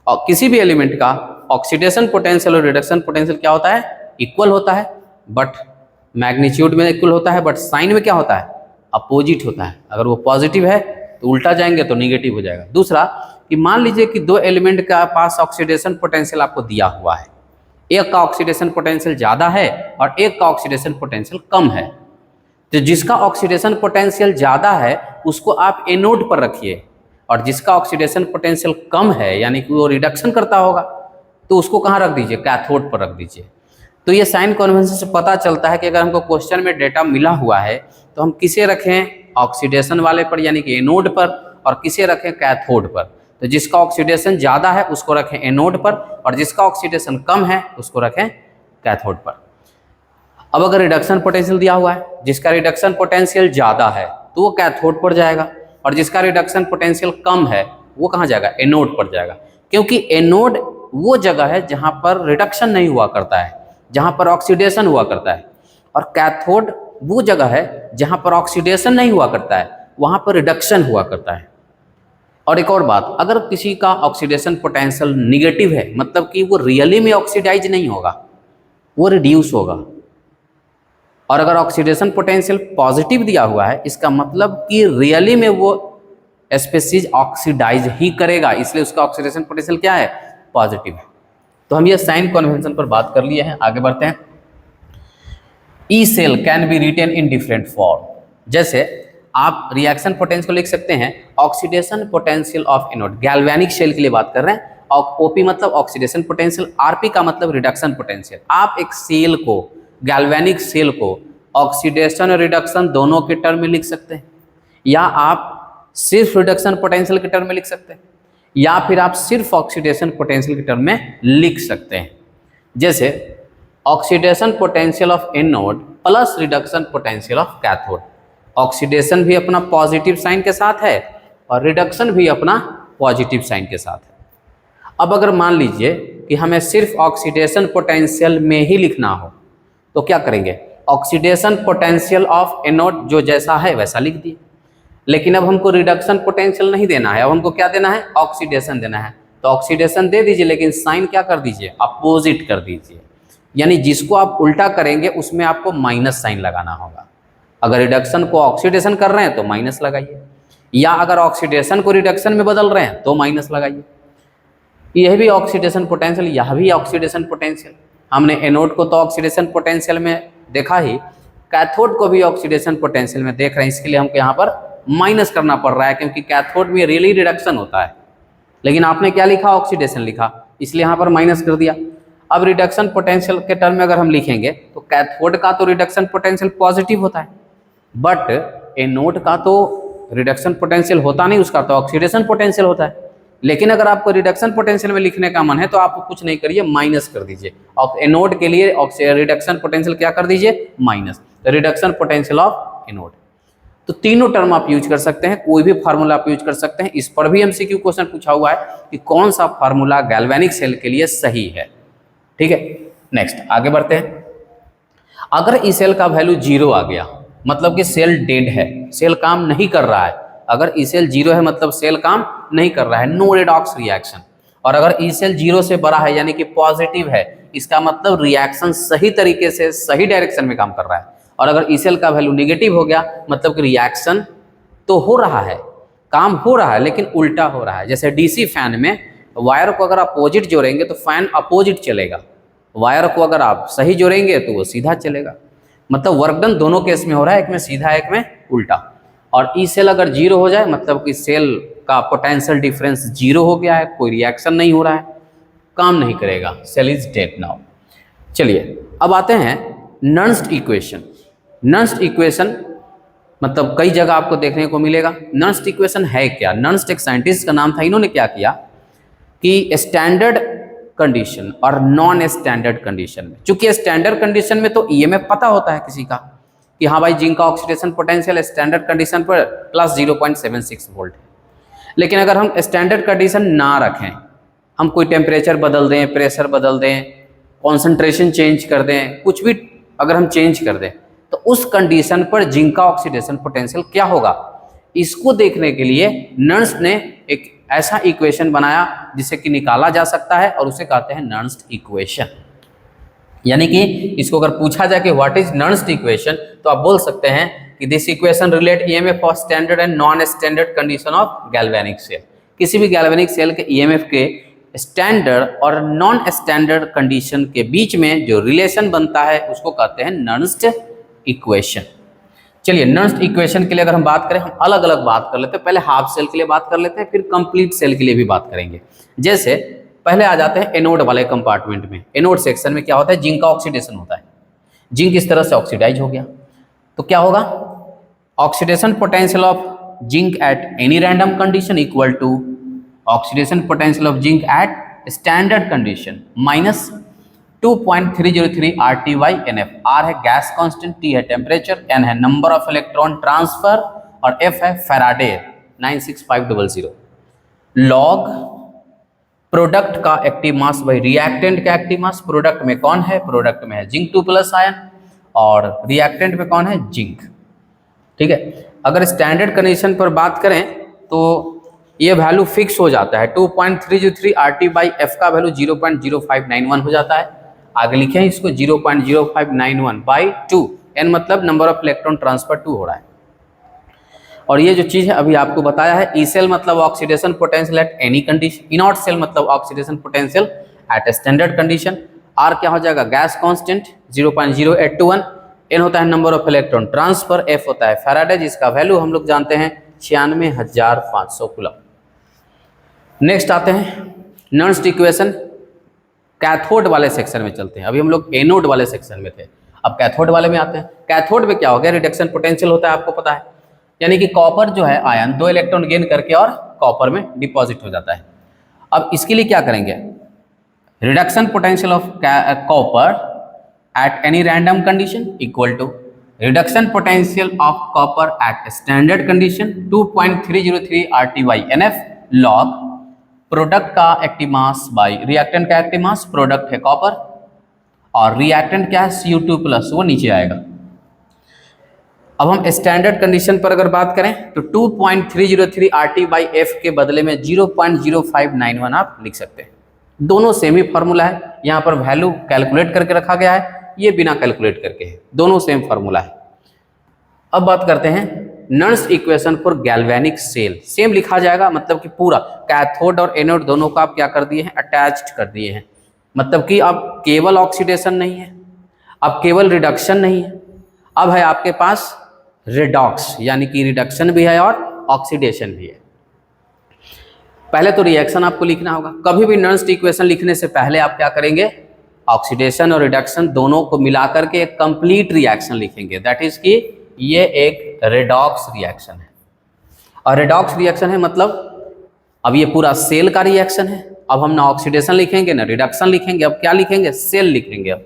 और किसी भी एलिमेंट का ऑक्सीडेशन पोटेंशियल और रिडक्शन पोटेंशियल क्या होता है, इक्वल होता है, बट मैग्नीट्यूड में इक्वल होता है, बट साइन में क्या होता है, अपोजिट होता है। अगर वो पॉजिटिव है तो उल्टा जाएंगे तो निगेटिव हो जाएगा। दूसरा कि मान लीजिए कि दो एलिमेंट का पास ऑक्सीडेशन पोटेंशियल आपको दिया हुआ है, एक का ऑक्सीडेशन पोटेंशियल ज़्यादा है और एक का ऑक्सीडेशन पोटेंशियल कम है। तो जिसका ऑक्सीडेशन पोटेंशियल ज़्यादा है उसको आप एनोड पर रखिए, और जिसका ऑक्सीडेशन पोटेंशियल कम है यानी कि वो रिडक्शन करता होगा तो उसको कहाँ रख दीजिए, कैथोड पर रख दीजिए। तो ये साइन कन्वेंशन से पता चलता है कि अगर हमको क्वेश्चन में डेटा मिला हुआ है तो हम किसे रखें, ऑक्सीडेशन वाले पर यानी कि एनोड पर, और किसे रखें, कैथोड पर। तो जिसका ऑक्सीडेशन ज़्यादा है उसको रखें एनोड पर, और जिसका ऑक्सीडेशन कम है उसको रखें कैथोड पर। अब अगर रिडक्शन पोटेंशियल दिया हुआ है, जिसका रिडक्शन पोटेंशियल ज़्यादा है तो वो कैथोड पर जाएगा, और जिसका रिडक्शन पोटेंशियल कम है वो कहाँ जाएगा, एनोड पर जाएगा। क्योंकि एनोड वो जगह है जहाँ पर रिडक्शन नहीं हुआ करता है, जहाँ पर ऑक्सीडेशन हुआ करता है, और कैथोड वो जगह है जहाँ पर ऑक्सीडेशन नहीं हुआ करता है, वहाँ पर रिडक्शन हुआ करता है। और एक और बात, अगर किसी का ऑक्सीडेशन पोटेंशियल निगेटिव है मतलब कि वो रियली में ऑक्सीडाइज नहीं होगा, वो रिड्यूस होगा। और अगर ऑक्सीडेशन पोटेंशियल पॉजिटिव दिया हुआ है इसका मतलब कि रियली में वो स्पीशीज ऑक्सीडाइज ही करेगा, इसलिए उसका ऑक्सीडेशन पोटेंशियल क्या है, पॉजिटिव है। तो हम ये साइन कन्वेंशन पर बात कर लिए हैं, आगे बढ़ते हैं। E cell can be written in different form. जैसे आप रिएक्शन पोटेंशियल लिख सकते हैं, oxidation potential of anode, galvanic cell के लिए बात कर रहे हैं, और ओपी मतलब ऑक्सीडेशन पोटेंशियल, आरपी का मतलब रिडक्शन पोटेंशियल। आप एक सेल को, गैल्वेनिक सेल को ऑक्सीडेशन और रिडक्शन दोनों के टर्म में लिख सकते हैं, या आप सिर्फ रिडक्शन पोटेंशियल के टर्म में लिख सकते हैं, या फिर आप सिर्फ ऑक्सीडेशन पोटेंशियल के टर्म में लिख सकते हैं। जैसे oxidation potential of anode plus reduction potential of cathode. Oxidation भी अपना पॉजिटिव साइन के साथ है और रिडक्शन भी अपना पॉजिटिव साइन के साथ है। अब अगर मान लीजिए कि हमें सिर्फ ऑक्सीडेशन पोटेंशियल में ही लिखना हो तो क्या करेंगे, ऑक्सीडेशन पोटेंशियल ऑफ एनोड जो जैसा है वैसा लिख दिए। लेकिन अब हमको रिडक्शन पोटेंशियल नहीं देना है, अब हमको क्या देना है, ऑक्सीडेशन देना है। तो ऑक्सीडेशन दे दीजिए, लेकिन साइन क्या कर दीजिए, अपोजिट कर दीजिए। यानी जिसको आप उल्टा करेंगे उसमें आपको माइनस साइन लगाना होगा। अगर रिडक्शन को ऑक्सीडेशन कर रहे हैं तो माइनस लगाइए, या अगर ऑक्सीडेशन को रिडक्शन में बदल रहे हैं तो माइनस लगाइए। यह भी ऑक्सीडेशन पोटेंशियल, यह भी ऑक्सीडेशन पोटेंशियल। हमने एनोड को तो ऑक्सीडेशन पोटेंशियल में देखा ही, कैथोड को भी ऑक्सीडेशन पोटेंशियल में देख रहे हैं, इसके लिए हमको यहाँ पर माइनस करना पड़ रहा है, क्योंकि कैथोड में रियली रिडक्शन होता है, लेकिन आपने क्या लिखा, ऑक्सीडेशन लिखा, इसलिए यहाँ पर माइनस कर दिया। अब रिडक्शन पोटेंशियल के टर्म में अगर हम लिखेंगे तो कैथोड का तो रिडक्शन पोटेंशियल पॉजिटिव होता है, बट एनोड का तो रिडक्शन पोटेंशियल होता नहीं, उसका तो ऑक्सीडेशन पोटेंशियल होता है। लेकिन अगर आपको रिडक्शन पोटेंशियल में लिखने का मन है तो आप कुछ नहीं करिए, माइनस कर दीजिए। और एनोड के लिए रिडक्शन पोटेंशियल क्या कर दीजिए, minus, reduction potential of anode. तो तीनों टर्म आप यूज कर सकते हैं, कोई भी फार्मूला आप यूज कर सकते हैं। इस पर भी एमसीक्यू क्वेश्चन पूछा हुआ है कि कौन सा फार्मूला गैल्वेनिक सेल के लिए सही है। ठीक है, नेक्स्ट आगे बढ़ते हैं। अगर इस सेल का वैल्यू 0 आ गया मतलब कि सेल डेड है, सेल काम नहीं कर रहा है। अगर ई सेल 0 है मतलब सेल काम नहीं कर रहा है, नो रेडॉक्स रिएक्शन। और अगर ई सेल 0 से बड़ा है यानी कि पॉजिटिव है, इसका मतलब रिएक्शन सही तरीके से सही डायरेक्शन में काम कर रहा है। और अगर ई सेल का वैल्यू निगेटिव हो गया मतलब कि रिएक्शन तो हो रहा है, काम हो रहा है, लेकिन उल्टा हो रहा है। जैसे डीसी फैन में वायर को अगर आप अपोजिट जोड़ेंगे तो फैन अपोजिट चलेगा, वायर को अगर आप सही जोड़ेंगे तो वो सीधा चलेगा। मतलब वर्क डन दोनों केस में हो रहा है, एक में सीधा एक में उल्टा। और ई सेल अगर 0 हो जाए मतलब कि सेल का पोटेंशियल डिफरेंस 0 हो गया है, कोई रिएक्शन नहीं हो रहा है, काम नहीं करेगा, सेल इज डेड नाउ। चलिए अब आते हैं नर्न्स्ट इक्वेशन। नर्न्स्ट इक्वेशन मतलब कई जगह आपको देखने को मिलेगा। नर्न्स्ट इक्वेशन है क्या? नर्न्स्ट एक साइंटिस्ट का नाम था। इन्होंने क्या किया कि स्टैंडर्ड कंडीशन और नॉन स्टैंडर्ड कंडीशन में, चूंकि स्टैंडर्ड कंडीशन में तो ईएमएफ पता होता है किसी का कि हाँ भाई जिंक का ऑक्सीडेशन पोटेंशियल स्टैंडर्ड कंडीशन पर प्लस 0.76 वोल्ट है। लेकिन अगर हम स्टैंडर्ड कंडीशन ना रखें, हम कोई टेम्परेचर बदल दें, प्रेशर बदल दें, कॉन्सेंट्रेशन चेंज कर दें, कुछ भी अगर हम चेंज कर दें तो उस कंडीशन पर जिंक का ऑक्सीडेशन पोटेंशियल क्या होगा, इसको देखने के लिए नर्स्ट ने एक ऐसा इक्वेशन बनाया जिसे कि निकाला जा सकता है और उसे कहते हैं नर्स्ट इक्वेशन। यानी कि इसको अगर पूछा जाए कि व्हाट इज नर्स्ट इक्वेशन तो आप बोल सकते हैं कि this equation relate EMF of standard and non standard condition of galvanic cell. किसी भी गैल्वेनिक सेल के ईएमएफ के स्टैंडर्ड और नॉन स्टैंडर्ड कंडीशन के बीच में जो रिलेशन बनता है उसको कहते हैं नर्स्ट इक्वेशन। चलिए नर्स्ट इक्वेशन के लिए अगर हम बात करें, हम अलग अलग बात कर लेते हैं। पहले हाफ सेल के लिए बात कर लेते हैं, फिर कंप्लीट सेल के लिए भी बात करेंगे। जैसे पहले आ जाते हैं एनोड वाले कंपार्टमेंट में। एनोड सेक्शन में क्या होता है, जिंक का ऑक्सीडेशन होता है। जिंक इस तरह से ऑक्सीडाइज हो गया तो क्या होगा, oxidation potential of zinc at any random condition equal to oxidation potential of zinc at standard condition minus 2.303 RT/NF। R है गैस कांस्टेंट, T है टेम्परेचर, N है नंबर ऑफ इलेक्ट्रॉन ट्रांसफर और F है फैराडे 96500। लॉग प्रोडक्ट का एक्टिव मास बाई रिएक्टेंट का एक्टिव मास। प्रोडक्ट में कौन है, प्रोडक्ट में है जिंक 2+ आयन और रिएक्टेंट में कौन है, जिंक। ठीक है, अगर स्टैंडर्ड कंडीशन पर बात करें तो ये वैल्यू फिक्स हो जाता है। 2.303 RT/F का वैल्यू 0.0591 हो जाता है। आगे लिखे हैं इसको 0.0591/2। N मतलब नंबर ऑफ इलेक्ट्रॉन ट्रांसफर 2 हो रहा है। और ये जो चीज़ है अभी आपको बताया है, ई सेल मतलब oxidation potential at any condition, E nought cell मतलब oxidation potential at standard condition. R क्या हो जाएगा, गैस कांस्टेंट 0.0821। N होता है number of electron transfer, F होता है फैराडे जिसका वैल्यू हम लोग जानते हैं 96,500 कूलम। नेक्स्ट आते हैं नर्स्ट इक्वेशन। कैथोड वाले सेक्शन में चलते हैं। अभी हम लोग एनोड वाले सेक्शन में थे, अब कैथोड वाले में आते हैं। कैथोड में क्या हो गया, रिडक्शन पोटेंशियल होता है, आपको पता है। यानी कि कॉपर जो है आयन 2 इलेक्ट्रॉन गेन करके और कॉपर में डिपॉजिट हो जाता है। अब इसके लिए क्या करेंगे, reduction potential of copper at any random condition equal to reduction potential of copper at standard condition 2.303 RT/NF log product का एक्टिव मास बाई रिएक्टेंट का एक्टिव मास। प्रोडक्ट है कॉपर और रिएक्टेंट क्या है, Cu2+, वो नीचे आएगा। अब हम स्टैंडर्ड कंडीशन पर अगर बात करें तो 2.303 RT/F के बदले में 0.0591 आप लिख सकते हैं। दोनों सेम ही फार्मूला है, यहाँ पर वैल्यू कैलकुलेट करके रखा गया है, ये बिना कैलकुलेट करके है, दोनों सेम फार्मूला है। अब बात करते हैं Nernst equation for galvanic cell. Same लिखा जाएगा, मतलब कि पूरा कैथोड और एनोड दोनों को आप क्या कर दिए हैं, अटैच्ड कर दिए हैं। मतलब कि अब केवल ऑक्सीडेशन नहीं है, अब केवल रिडक्शन नहीं है, अब है आपके पास रिडॉक्स, यानी कि रिडक्शन भी है और ऑक्सीडेशन भी है। पहले तो रिएक्शन आपको लिखना होगा। कभी भी नर्स्ट इक्वेशन लिखने से पहले आप क्या करेंगे, ऑक्सीडेशन और रिडक्शन दोनों को मिलाकर के एक कंप्लीट रिएक्शन लिखेंगे। दैट इज कि ये एक रेडॉक्स रिएक्शन है। और रेडॉक्स रिएक्शन है मतलब अब ये पूरा सेल का रिएक्शन है। अब हम ना ऑक्सीडेशन लिखेंगे ना रिडक्शन लिखेंगे, अब क्या लिखेंगे, सेल लिखेंगे। अब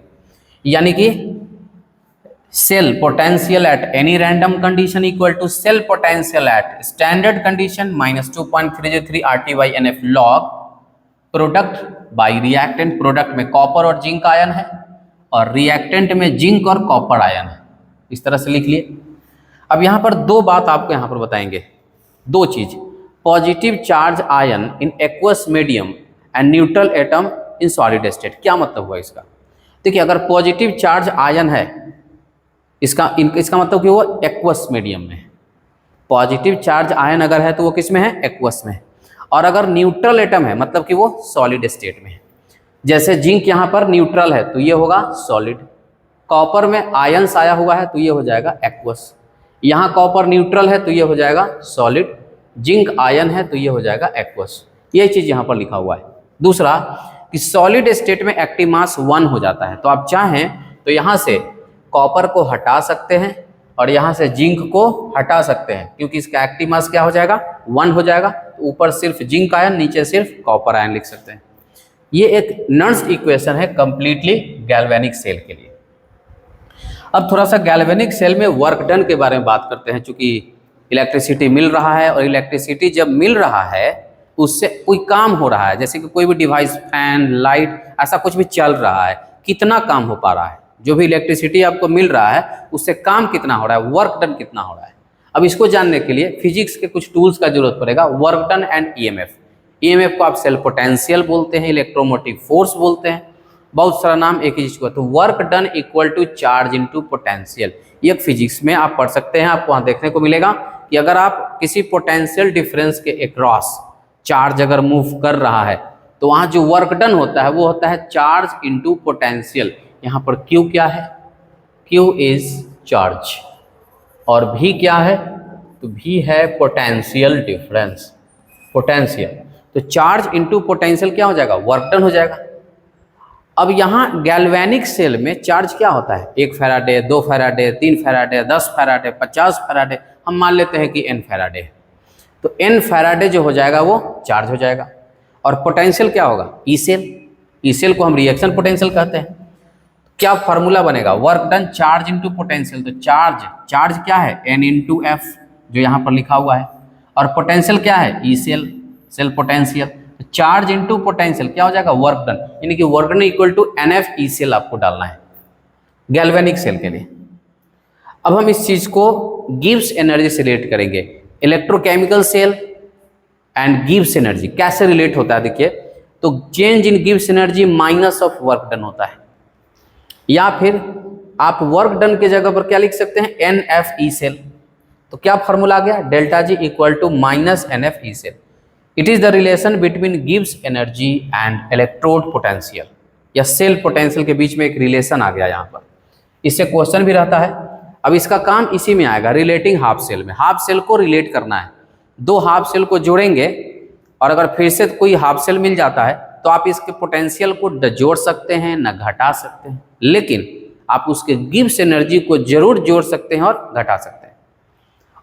यानी कि cell potential at any random condition equal to cell potential at standard condition minus 2.303 RT/NF log product by reactant. Product में कॉपर और जिंक आयन है और रिएक्टेंट में जिंक और कॉपर आयन है। इस तरह से लिख लिए। अब यहाँ पर दो बात आपको यहाँ पर बताएंगे, दो चीज। Positive charge ion in aqueous medium and neutral atom in solid state. क्या मतलब हुआ इसका, देखिए अगर पॉजिटिव चार्ज आयन है इसका मतलब कि वो एक्वस मीडियम में है। पॉजिटिव चार्ज आयन अगर है तो वो किस में है, एक्वस में है। और अगर न्यूट्रल एटम है मतलब कि वो सॉलिड स्टेट में है। जैसे जिंक यहाँ पर न्यूट्रल है तो ये होगा सॉलिड, कॉपर में आयंस आया हुआ है तो ये हो जाएगा एक्वस। यहाँ कॉपर न्यूट्रल है तो ये हो जाएगा सॉलिड, जिंक आयन है तो ये हो जाएगा एक्वस। ये चीज़ यहाँ पर लिखा हुआ है। दूसरा कि सॉलिड स्टेट में एक्टिव मास 1 हो जाता है, तो आप चाहें तो यहाँ से कॉपर को हटा सकते हैं और यहाँ से जिंक को हटा सकते हैं, क्योंकि इसका एक्टिव मास क्या हो जाएगा, 1 हो जाएगा। तो ऊपर सिर्फ जिंक आयन, नीचे सिर्फ कॉपर आयन लिख सकते हैं। ये एक नर्स्ट इक्वेशन है कंप्लीटली गैल्वेनिक सेल के लिए। अब थोड़ा सा गैल्वेनिक सेल में वर्क डन के बारे में बात करते हैं। चूंकि इलेक्ट्रिसिटी मिल रहा है और इलेक्ट्रिसिटी जब मिल रहा है उससे कोई काम हो रहा है, जैसे कि कोई भी डिवाइस, फैन, लाइट, ऐसा कुछ भी चल रहा है, कितना काम हो पा रहा है, जो भी इलेक्ट्रिसिटी आपको मिल रहा है उससे काम कितना हो रहा है, वर्क डन कितना हो रहा है। अब इसको जानने के लिए फिजिक्स के कुछ टूल्स का जरूरत पड़ेगा, work done and EMF. EMF को आप सेल पोटेंशियल बोलते हैं, इलेक्ट्रोमोटिव फोर्स बोलते हैं, बहुत सारा नाम एक ही चीज को। तो work done equal to charge into potential, ये फिजिक्स में आप पढ़ सकते हैं। आपको वहां देखने को मिलेगा कि अगर आप किसी पोटेंशियल डिफरेंस के अक्रॉस चार्ज अगर मूव कर रहा है तो वहां जो वर्क डन होता है वो होता है चार्ज इनटू पोटेंशियल। यहाँ पर Q क्या है, Q इज चार्ज, और V क्या है, तो V है पोटेंशियल डिफरेंस, पोटेंशियल। तो चार्ज इनटू पोटेंशियल क्या हो जाएगा, वर्क डन हो जाएगा। अब यहाँ गैल्वेनिक सेल में चार्ज क्या होता है, 1 Faraday, 2 Faraday, 3 Faraday, 10 Faraday, 50 Faraday, हम मान लेते हैं कि N फैराडे है। तो N फैराडे जो हो जाएगा वो चार्ज हो जाएगा। और पोटेंशियल क्या होगा, ई सेल। ई सेल को हम रिएक्शन पोटेंशियल कहते हैं। क्या फार्मूला बनेगा, work done charge into potential. तो चार्ज क्या है, N इंटू एफ, जो यहाँ पर लिखा हुआ है, और पोटेंशियल क्या है, ई सेल, सेल पोटेंशियल। तो चार्ज इनटू पोटेंशियल क्या हो जाएगा, वर्क डन, यानी कि work done equal to NF E cell आपको डालना है गैल्वेनिक सेल के लिए। अब हम इस चीज को गिब्स एनर्जी से रिलेट करेंगे। Electrochemical cell and Gibbs energy कैसे रिलेट होता है, देखिए। तो change in Gibbs energy minus of work done होता है, या फिर आप वर्क डन की जगह पर क्या लिख सकते हैं, NF ई सेल। तो क्या फॉर्मूला आ गया, delta G equal to minus NF E cell. It is the relation between Gibbs energy and electrode potential, या सेल पोटेंशियल के बीच में एक रिलेशन आ गया यहाँ पर। इससे क्वेश्चन भी रहता है। अब इसका काम इसी में आएगा, रिलेटिंग हाफ सेल में। हाफ सेल को रिलेट करना है, दो हाफ सेल को जोड़ेंगे, और अगर फिर से कोई हाफ सेल मिल जाता है तो आप इसके पोटेंशियल को न जोड़ सकते हैं न घटा सकते हैं, लेकिन आप उसके गिब्स एनर्जी को जरूर जोड़ सकते हैं और घटा सकते हैं।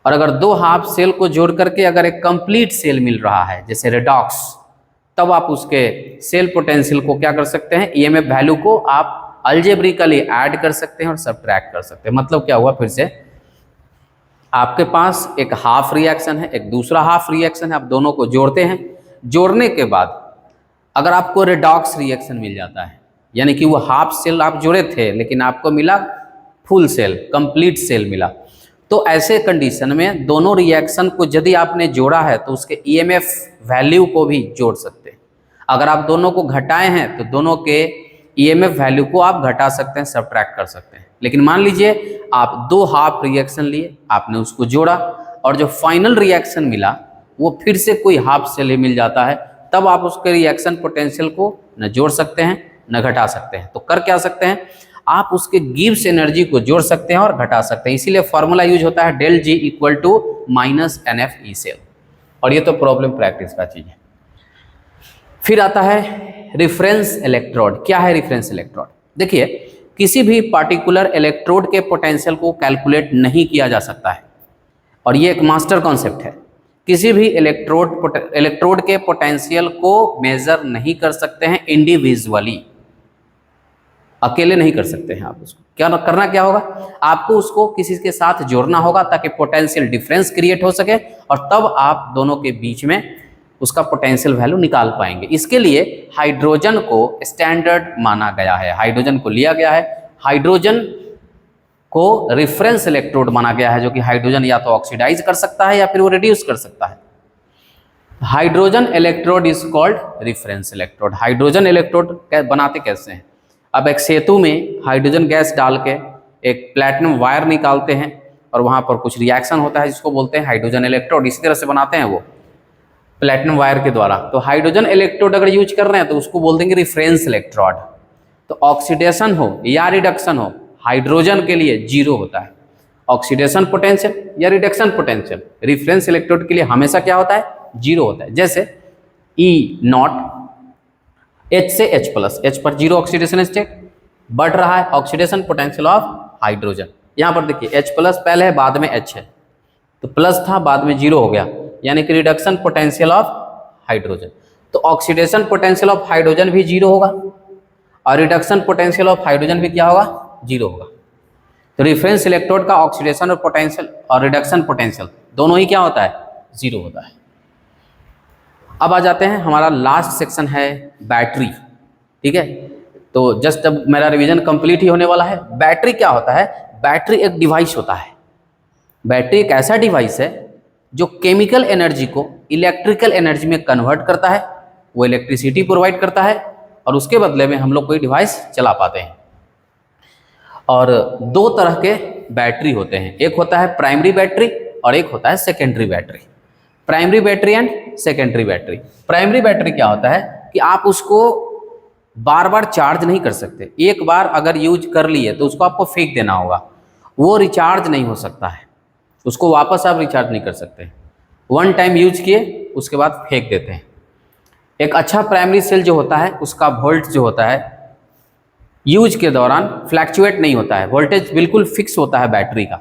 और अगर दो हाफ सेल को जोड़ करके अगर एक कंप्लीट सेल मिल रहा है, जैसे रेडॉक्स, तब आप उसके सेल पोटेंशियल को क्या कर सकते हैं, ईएमएफ वैल्यू को आप अलजेब्रिकली ऐड कर सकते हैं और सब्ट्रैक्ट कर सकते हैं। मतलब क्या हुआ, फिर से आपके पास एक हाफ रिएक्शन है, एक दूसरा हाफ रिएक्शन है, आप दोनों को जोड़ते हैं। जोड़ने के बाद अगर आपको रेडॉक्स रिएक्शन मिल जाता है, यानी कि वो हाफ सेल आप जोड़े थे लेकिन आपको मिला फुल सेल, कंप्लीट सेल मिला, तो ऐसे कंडीशन में दोनों रिएक्शन को यदि आपने जोड़ा है तो उसके ईएमएफ वैल्यू को भी जोड़ सकते हैं। अगर आप दोनों को घटाए हैं तो दोनों के ईएमएफ वैल्यू को आप घटा सकते हैं, सब्ट्रैक्ट कर सकते हैं। लेकिन मान लीजिए आप दो हाफ रिएक्शन लिए, आपने उसको जोड़ा, और जो फाइनल रिएक्शन मिला वो फिर से कोई हाफ सेल ही मिल जाता है, तब आप उसके रिएक्शन पोटेंशियल को न जोड़ सकते हैं न घटा सकते हैं। तो कर क्या सकते हैं, आप उसके गिब्स एनर्जी को जोड़ सकते हैं और घटा सकते हैं। इसीलिए फॉर्मूला यूज होता है del G equal to minus NF E cell. और ये तो प्रॉब्लम प्रैक्टिस का चीज है। फिर आता है रिफरेंस इलेक्ट्रोड। क्या है रिफरेंस इलेक्ट्रोड, देखिए किसी भी पार्टिकुलर इलेक्ट्रोड के पोटेंशियल को कैलकुलेट नहीं किया जा सकता है, और ये एक मास्टर कॉन्सेप्ट है। किसी भी इलेक्ट्रोड के पोटेंशियल को मेजर नहीं कर सकते हैं इंडिविजुअली, अकेले नहीं कर सकते हैं आप उसको। क्या करना क्या होगा, आपको उसको किसी के साथ जोड़ना होगा ताकि पोटेंशियल डिफरेंस क्रिएट हो सके, और तब आप दोनों के बीच में उसका पोटेंशियल वैल्यू निकाल पाएंगे। इसके लिए हाइड्रोजन को स्टैंडर्ड माना गया है, हाइड्रोजन को लिया गया है, हाइड्रोजन को रिफरेंस इलेक्ट्रोड माना गया है, जो कि हाइड्रोजन या तो ऑक्सीडाइज कर सकता है या फिर वो रिड्यूस कर सकता है। Hydrogen electrode is called reference electrode. Hydrogen electrode बनाते कैसे हैं, अब एक सेतु में हाइड्रोजन गैस डाल के एक प्लैटिनम वायर निकालते हैं, और वहाँ पर कुछ रिएक्शन होता है जिसको बोलते हैं हाइड्रोजन इलेक्ट्रोड। इसी तरह से बनाते हैं वो प्लैटिनम वायर के द्वारा। तो हाइड्रोजन इलेक्ट्रोड अगर यूज कर रहे हैं तो उसको बोल देंगे रिफरेंस इलेक्ट्रोड। तो ऑक्सीडेशन हो या रिडक्शन हो, हाइड्रोजन के लिए 0 होता है। ऑक्सीडेशन पोटेंशियल या रिडक्शन पोटेंशियल रिफरेंस इलेक्ट्रोड के लिए हमेशा क्या होता है, 0 होता है। जैसे E0 H से H प्लस, H पर 0 ऑक्सीडेशन स्टेट, बढ़ रहा है ऑक्सीडेशन पोटेंशियल ऑफ हाइड्रोजन। यहाँ पर देखिए H प्लस पहले है, बाद में H है, तो प्लस था बाद में 0 हो गया, यानी कि रिडक्शन पोटेंशियल ऑफ हाइड्रोजन। तो ऑक्सीडेशन पोटेंशियल ऑफ हाइड्रोजन भी 0 होगा, और रिडक्शन पोटेंशियल ऑफ हाइड्रोजन भी क्या होगा, 0 होगा। तो रिफरेंस इलेक्ट्रोड का ऑक्सीडेशन और पोटेंशियल और रिडक्शन पोटेंशियल दोनों ही क्या होता है, 0 होता है। अब आ जाते हैं, हमारा लास्ट सेक्शन है बैटरी। ठीक है, तो जस्ट अब मेरा रिवीजन कंप्लीट ही होने वाला है। बैटरी क्या होता है? बैटरी एक डिवाइस होता है। बैटरी एक ऐसा डिवाइस है जो केमिकल एनर्जी को इलेक्ट्रिकल एनर्जी में कन्वर्ट करता है, वो इलेक्ट्रिसिटी प्रोवाइड करता है और उसके बदले में हम लोग कोई डिवाइस चला पाते हैं। और दो तरह के बैटरी होते हैं, एक होता है प्राइमरी बैटरी और एक होता है secondary battery. Primary battery and secondary battery. Primary battery क्या होता है कि आप उसको बार बार चार्ज नहीं कर सकते, एक बार अगर यूज कर लिए तो उसको आपको फेंक देना होगा, वो रिचार्ज नहीं हो सकता है, उसको वापस आप रिचार्ज नहीं कर सकते। वन टाइम यूज किए उसके बाद फेंक देते हैं। एक अच्छा प्राइमरी सेल जो होता है उसका वोल्ट जो होता है यूज के दौरान फ्लैक्चुएट नहीं होता है, वोल्टेज बिल्कुल फिक्स होता है बैटरी का।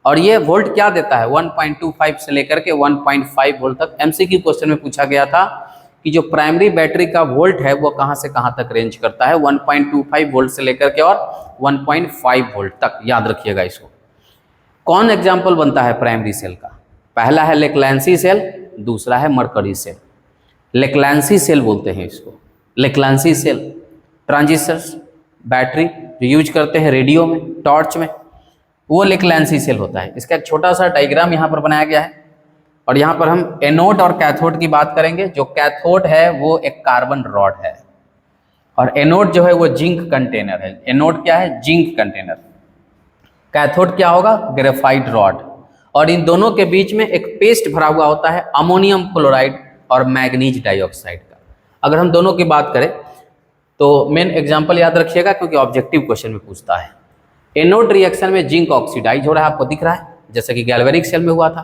और ये वोल्ट क्या देता है? 1.25 से लेकर के 1.5 वोल्ट तक। एमसीक्यू क्वेश्चन में पूछा गया था कि जो प्राइमरी बैटरी का वोल्ट है वो कहाँ से कहाँ तक रेंज करता है, 1.25 वोल्ट से लेकर के और 1.5 वोल्ट तक, याद रखिएगा इसको। कौन एग्जाम्पल बनता है प्राइमरी सेल का? पहला है लेक्लैंसी सेल, दूसरा है मरकरी सेल। लेक्लैंसी सेल बोलते हैं इसको। लेक्लैंसी सेल ट्रांजिस्टर्स, बैटरी जो यूज करते हैं रेडियो में, टॉर्च में, वो लेक्लैंसी सेल होता है। इसका एक छोटा सा डायग्राम यहाँ पर बनाया गया है और यहाँ पर हम एनोड और कैथोड की बात करेंगे। जो कैथोड है वो एक कार्बन रॉड है और एनोड जो है वो जिंक कंटेनर है। एनोड क्या है? Zinc container. कैथोड क्या होगा? Graphite rod. और इन दोनों के बीच में एक पेस्ट भरा हुआ होता है अमोनियम क्लोराइड और मैग्नीज डाइऑक्साइड का। अगर हम दोनों की बात करें तो मेन एग्जांपल याद रखिएगा क्योंकि ऑब्जेक्टिव क्वेश्चन में पूछता है। एनोड रिएक्शन में जिंक ऑक्सीडाइज हो रहा है, आपको दिख रहा है, जैसे कि गैल्वेनिक सेल में हुआ था।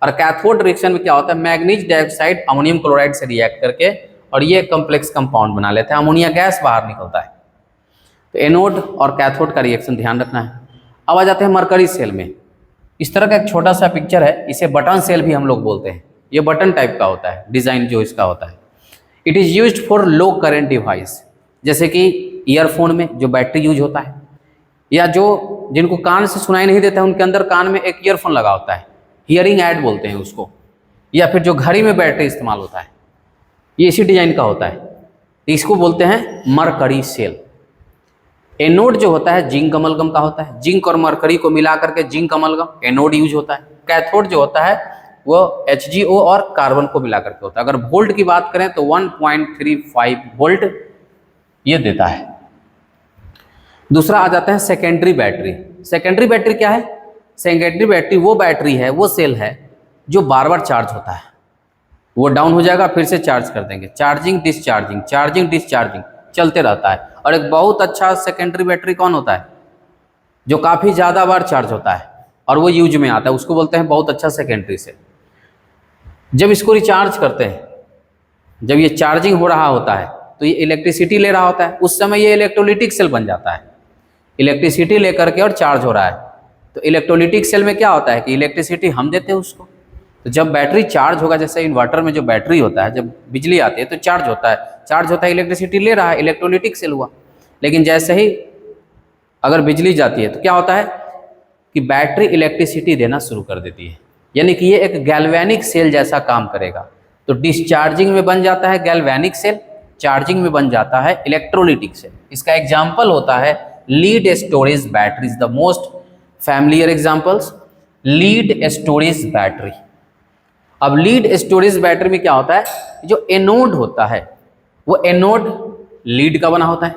और कैथोड रिएक्शन में क्या होता है? मैग्नीज डाइऑक्साइड अमोनियम क्लोराइड से रिएक्ट करके और ये कॉम्प्लेक्स कंपाउंड बना लेते हैं, अमोनिया गैस बाहर निकलता है। तो एनोड और कैथोड का रिएक्शन ध्यान रखना है। अब आ जाते हैं मरकरी सेल में। इस तरह का एक छोटा सा पिक्चर है, इसे बटन सेल भी हम लोग बोलते हैं। ये बटन टाइप का होता है डिजाइन जो इसका होता है। It is used for low current device, जैसे कि ईयरफोन में जो बैटरी यूज होता है, या जो जिनको कान से सुनाई नहीं देता है उनके अंदर कान में एक ईयरफोन लगा होता है, हियरिंग ऐड बोलते हैं उसको। या फिर जो घड़ी में बैटरी इस्तेमाल होता है, ये इसी डिजाइन का होता है, इसको बोलते हैं मरकरी सेल। एनोड जो होता है जिंक अमलगम का होता है, जिंक और मरकरी को मिला करके जिंक अमलगम एनोड यूज होता है। कैथोड जो होता है वो HgO और कार्बन को मिला करके होता है। अगर वोल्ट की बात करें तो 1.35 वोल्ट ये देता है। दूसरा आ जाता है सेकेंडरी बैटरी। सेकेंडरी बैटरी क्या है? सेकेंडरी बैटरी वो बैटरी है, वो सेल है जो बार बार चार्ज होता है, वो डाउन हो जाएगा फिर से चार्ज कर देंगे, चार्जिंग डिस्चार्जिंग, चार्जिंग डिस्चार्जिंग चलते रहता है। और एक बहुत अच्छा सेकेंडरी बैटरी कौन होता है? जो काफ़ी ज़्यादा बार चार्ज होता है और वो यूज में आता है, उसको बोलते हैं बहुत अच्छा सेकेंडरी सेल। जब इसको रिचार्ज करते हैं, जब ये चार्जिंग हो रहा होता है तो ये इलेक्ट्रिसिटी ले रहा होता है, उस समय ये इलेक्ट्रोलिटिक सेल बन जाता है। इलेक्ट्रिसिटी लेकर के और चार्ज हो रहा है, तो इलेक्ट्रोलिटिक सेल में क्या होता है कि इलेक्ट्रिसिटी हम देते हैं उसको। तो जब बैटरी चार्ज होगा, जैसे इन्वर्टर में जो बैटरी होता है, जब बिजली आती है तो चार्ज होता है, चार्ज होता है, इलेक्ट्रिसिटी ले रहा है, इलेक्ट्रोलिटिक सेल हुआ। लेकिन जैसे ही अगर बिजली जाती है तो क्या होता है कि बैटरी इलेक्ट्रिसिटी देना शुरू कर देती है, यानी कि ये एक गैल्वेनिक सेल जैसा काम करेगा। तो डिस्चार्जिंग में बन जाता है गैल्वेनिक सेल, चार्जिंग में बन जाता है इलेक्ट्रोलिटिक सेल। इसका एग्जाम्पल होता है lead storage batteries, the most familiar examples lead storage battery. अब लीड स्टोरेज बैटरी में क्या होता है? जो एनोड होता है वो एनोड लीड का बना होता है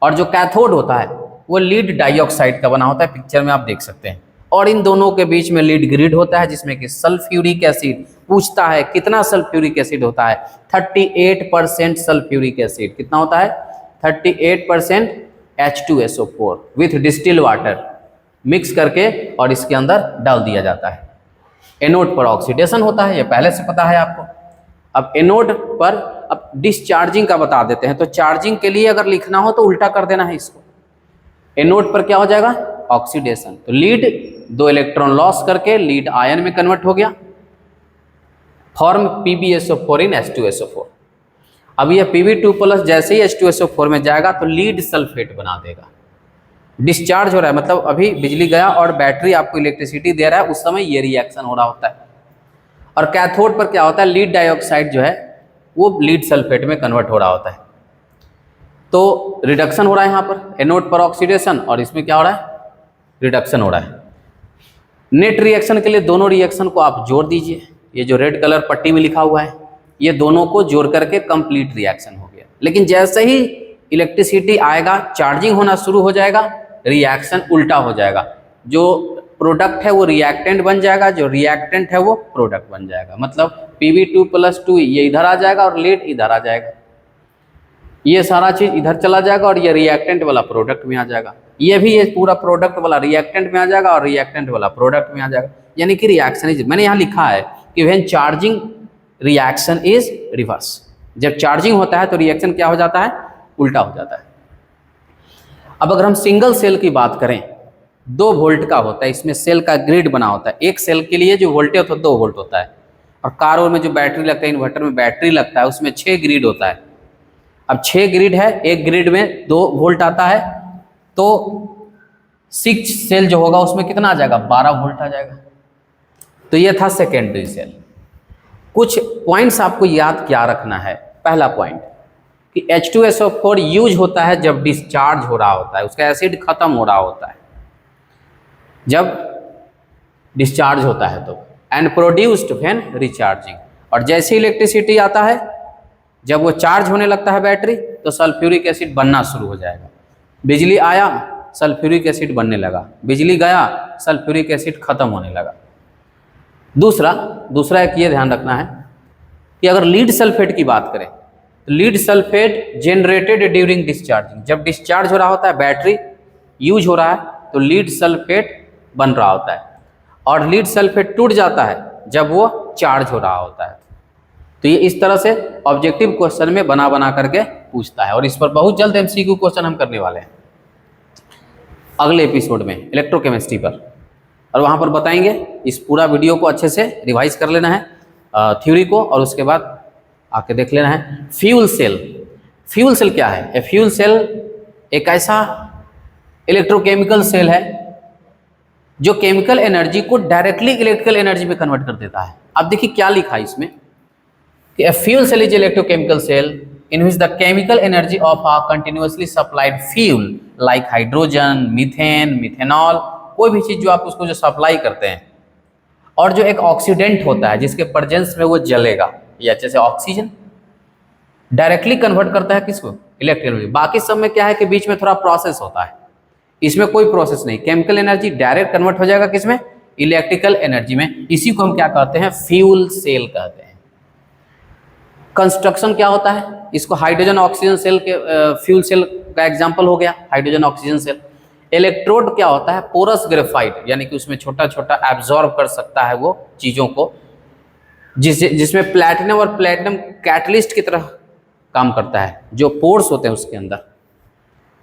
और जो कैथोड होता है वो लीड डाइऑक्साइड का बना होता है, पिक्चर में आप देख सकते हैं। और इन दोनों के बीच में लीड ग्रिड होता है जिसमें कि सल्फ्यूरिक एसिड, पूछता है कितना सल्फ्यूरिक एसिड होता है? 38% सल्फ्यूरिक एसिड। कितना होता है? 38% H2SO4 with distil water mix करके और इसके अंदर डाल दिया जाता है। एनोड पर ऑक्सीडेशन होता है, ये पहले से पता है आपको। अब एनोड पर अब डिस्चार्जिंग का बता देते हैं, तो चार्जिंग के लिए अगर लिखना हो तो उल्टा कर देना है इसको। एनोड पर क्या हो जाएगा? ऑक्सीडेशन। तो लीड 2 इलेक्ट्रॉन लॉस करके लीड आयन में कन्वर्ट हो गया, फॉर्म PbSO4 इन H2SO4। अब यह Pb2+ जैसे ही H2SO4 में जाएगा तो लीड सल्फेट बना देगा। डिस्चार्ज हो रहा है, मतलब अभी बिजली गया और बैटरी आपको इलेक्ट्रिसिटी दे रहा है, उस समय ये रिएक्शन हो रहा होता है। और कैथोड पर क्या होता है? लीड डाइऑक्साइड जो है वो लीड सल्फेट में कन्वर्ट हो रहा होता है। तो रिडक्शन हो रहा है यहाँ पर, एनोड पर ऑक्सीडेशन, और इसमें क्या हो रहा है, रिडक्शन हो रहा है। नेट रिएक्शन के लिए दोनों रिएक्शन को आप जोड़ दीजिए, ये जो रेड कलर पट्टी में लिखा हुआ है, ये दोनों को जोड़ करके कंप्लीट रिएक्शन हो गया। लेकिन जैसे ही इलेक्ट्रिसिटी आएगा, चार्जिंग होना शुरू हो जाएगा, रिएक्शन उल्टा हो जाएगा। जो प्रोडक्ट है वो रिएक्टेंट बन जाएगा, जो रिएक्टेंट है वो प्रोडक्ट बन जाएगा। मतलब Pb2+2 ये इधर आ जाएगा और लेट इधर आ जाएगा, ये सारा चीज इधर चला जाएगा और ये रिएक्टेंट वाला प्रोडक्ट में आ जाएगा। ये भी ये पूरा प्रोडक्ट वाला रिएक्टेंट में आ जाएगा और रिएक्टेंट वाला प्रोडक्ट में आ जाएगा। यानी कि रिएक्शन इज, मैंने यहाँ लिखा है कि when charging reaction is reverse, जब चार्जिंग होता है तो रिएक्शन क्या हो जाता है, उल्टा हो जाता है। अब अगर हम सिंगल सेल की बात करें, 2 वोल्ट का होता है, इसमें सेल का ग्रिड बना होता है। एक सेल के लिए जो वोल्टेज होता है 2 वोल्ट होता है, और कार में जो बैटरी लगता है, इन्वर्टर में बैटरी लगता है, उसमें 6 ग्रिड होता है। अब 6 ग्रिड है, एक ग्रिड में 2 वोल्ट आता है, तो 6 सेल जो होगा उसमें कितना आ जाएगा, 12 वोल्ट आ जाएगा। तो ये था सेकेंडरी सेल। कुछ पॉइंट्स आपको याद क्या रखना है। पहला पॉइंट कि H2SO4 यूज होता है जब डिस्चार्ज हो रहा होता है, उसका एसिड खत्म हो रहा होता है, जब डिस्चार्ज होता है तो, एंड प्रोड्यूस्ड व्हेन रिचार्जिंग। और जैसे इलेक्ट्रिसिटी आता है, जब वो चार्ज होने लगता है बैटरी, तो सल्फ्यूरिक एसिड बनना शुरू हो जाएगा। बिजली आया, सल्फ्यूरिक एसिड बनने लगा, बिजली गया, सल्फ्यूरिक एसिड खत्म होने लगा। दूसरा एक ये ध्यान रखना है कि अगर लीड सल्फेट की बात करें, तो lead sulphate generated during discharging, जब डिस्चार्ज हो रहा होता है, बैटरी यूज हो रहा है, तो लीड सल्फेट बन रहा होता है, और लीड सल्फेट टूट जाता है जब वो चार्ज हो रहा होता है। तो ये इस तरह से ऑब्जेक्टिव क्वेश्चन में बना करके पूछता है, और इस पर बहुत जल्द MCQ क्वेश्चन हम करने वाले हैं अगले एपिसोड में इलेक्ट्रोकेमिस्ट्री पर, और वहाँ पर बताएंगे। इस पूरा वीडियो को अच्छे से रिवाइज कर लेना है थ्योरी को, और उसके बाद आके देख लेना है। फ्यूल सेल, फ्यूल सेल क्या है? फ्यूल सेल एक ऐसा इलेक्ट्रोकेमिकल सेल है जो केमिकल एनर्जी को डायरेक्टली इलेक्ट्रिकल एनर्जी में कन्वर्ट कर देता है। अब देखिए क्या लिखा है इसमें कि fuel cell is electrochemical cell in which the chemical energy of a continuously supplied fuel like hydrogen, methane, methanol, कोई भी चीज जो आप उसको जो सप्लाई करते हैं, और जो एक ऑक्सीडेंट होता है जिसके प्रेजेंस में वो जलेगा, या जैसे ऑक्सीजन, डायरेक्टली कन्वर्ट करता है किसको, इलेक्ट्रिकल एनर्जी। बाकी सब में क्या है कि बीच में थोड़ा प्रोसेस होता है, इसमें कोई प्रोसेस नहीं, केमिकल एनर्जी डायरेक्ट कन्वर्ट हो जाएगा किसमें, इलेक्ट्रिकल एनर्जी में। इसी को हम क्या कहते हैं, फ्यूल सेल कहते हैं। कंस्ट्रक्शन क्या होता है, इसको हाइड्रोजन ऑक्सीजन सेल के फ्यूल सेल का एग्जांपल हो गया, हाइड्रोजन ऑक्सीजन सेल। इलेक्ट्रोड क्या होता है, पोरस ग्रेफाइट, यानी कि उसमें छोटा छोटा एब्जॉर्ब कर सकता है वो चीज़ों को, जिसमें प्लैटिनम और प्लैटिनम कैटलिस्ट की तरह काम करता है। जो पोर्स होते हैं उसके अंदर,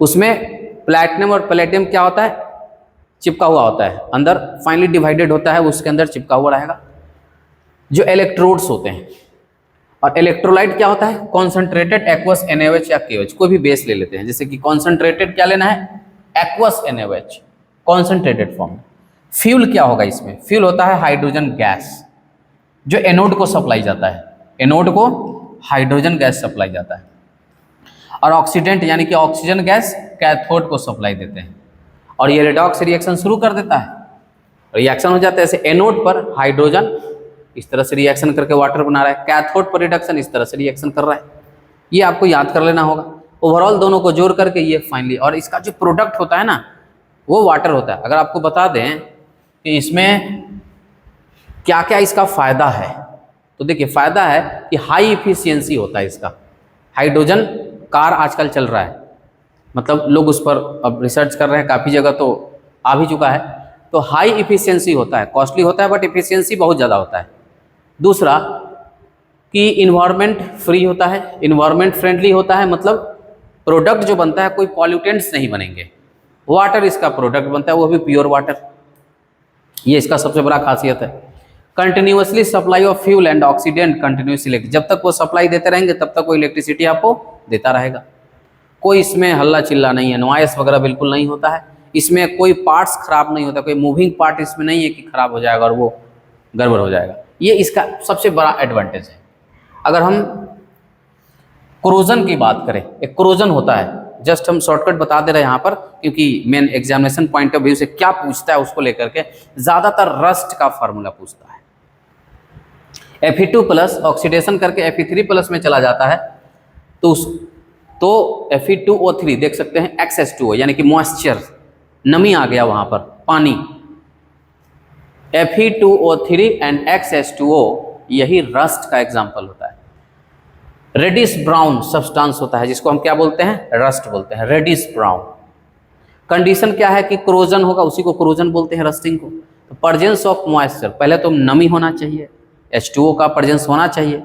उसमें प्लैटिनम और प्लेटिनम क्या होता है, चिपका हुआ होता है, अंदर फाइनली डिवाइडेड होता है, उसके अंदर चिपका हुआ रहेगा। जो इलेक्ट्रोड्स होते हैं, और इलेक्ट्रोलाइट क्या होता है, कॉन्सेंट्रेटेड एक्वस NaOH या KOH, कोई भी बेस ले लेते हैं। जैसे कि कॉन्सेंट्रेटेड क्या लेना है, aqueous NaOH, concentrated form. Fuel क्या होगा इसमें, फ्यूल होता है हाइड्रोजन गैस, जो एनोड को सप्लाई जाता है, एनोड को हाइड्रोजन गैस सप्लाई जाता है। और ऑक्सीडेंट यानी कि ऑक्सीजन गैस कैथोड को सप्लाई देते हैं, और ये रेडॉक्स रिएक्शन शुरू कर देता है, रिएक्शन हो जाता है। ऐसे एनोड पर हाइड्रोजन इस तरह से रिएक्शन करके वाटर बना रहा है, कैथोड पर रिडक्शन इस तरह से रिएक्शन कर रहा है। ये आपको याद कर लेना होगा। ओवरऑल दोनों को जोड़ करके ये फाइनली, और इसका जो प्रोडक्ट होता है ना, वो वाटर होता है। अगर आपको बता दें कि इसमें क्या क्या इसका फ़ायदा है, तो देखिए फ़ायदा है कि हाई इफिशियंसी होता है इसका। हाइड्रोजन कार आजकल चल रहा है, मतलब लोग उस पर अब रिसर्च कर रहे हैं, काफ़ी जगह तो आ भी चुका है। तो हाई इफिशियंसी होता है, कॉस्टली होता है, बट इफिशियंसी बहुत ज़्यादा होता है। दूसरा कि इन्वायरमेंट फ्री होता है, इन्वायरमेंट फ्रेंडली होता है, मतलब प्रोडक्ट जो बनता है कोई पॉल्यूटेंट्स नहीं बनेंगे। वाटर इसका प्रोडक्ट बनता है, वो भी प्योर वाटर, ये इसका सबसे बड़ा खासियत है। Continuously supply of fuel and oxidant continuously, जब तक वो सप्लाई देते रहेंगे तब तक वो इलेक्ट्रिसिटी आपको देता रहेगा। कोई इसमें हल्ला चिल्ला नहीं है, नॉइस वगैरह बिल्कुल नहीं होता है। इसमें कोई पार्ट्स खराब नहीं होता, कोई मूविंग पार्ट इसमें नहीं है कि खराब हो जाएगा और वो गड़बड़ हो जाएगा। ये इसका सबसे बड़ा एडवांटेज है। अगर हम कोरोजन की बात करें, एक कोरोजन होता है, जस्ट हम शॉर्टकट बता दे रहे हैं यहाँ पर, क्योंकि main examination point of view से क्या पूछता है उसको लेकर के ज़्यादातर रस्ट का फार्मूला पूछता है। Fe2+ ऑक्सीडेशन करके Fe3+ में चला जाता है, तो Fe2O3 देख सकते हैं XH2O, यानी कि मॉइस्चर, नमी आ गया वहाँ पर, पानी। Fe2O3 एंड XH2O यही रस्ट का एग्जाम्पल होता है। रेडिश ब्राउन सब्सटेंस होता है जिसको हम क्या बोलते हैं, रस्ट बोलते हैं, रेडिश ब्राउन। कंडीशन क्या है कि कोरोजन होगा, उसी को कोरोजन बोलते हैं, रस्टिंग को। तो प्रेजेंस ऑफ मॉइस्चर, पहले तो नमी होना चाहिए, H2O का प्रेजेंस होना चाहिए,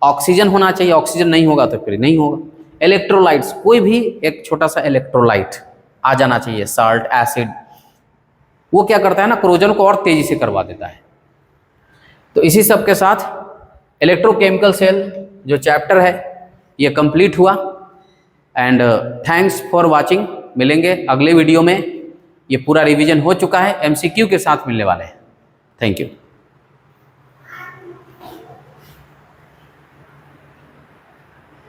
ऑक्सीजन होना चाहिए, ऑक्सीजन नहीं होगा तो फिर नहीं होगा। इलेक्ट्रोलाइट्स, कोई भी एक छोटा सा इलेक्ट्रोलाइट आ जाना चाहिए, साल्ट, एसिड, वो क्या करता है ना, कोरोजन को और तेजी से करवा देता है। तो इसी सब के साथ इलेक्ट्रोकेमिकल सेल जो चैप्टर है ये कंप्लीट हुआ। And thanks for watching. मिलेंगे अगले वीडियो में। ये पूरा रिवीजन हो चुका है, MCQ के साथ मिलने वाले हैं। Thank you.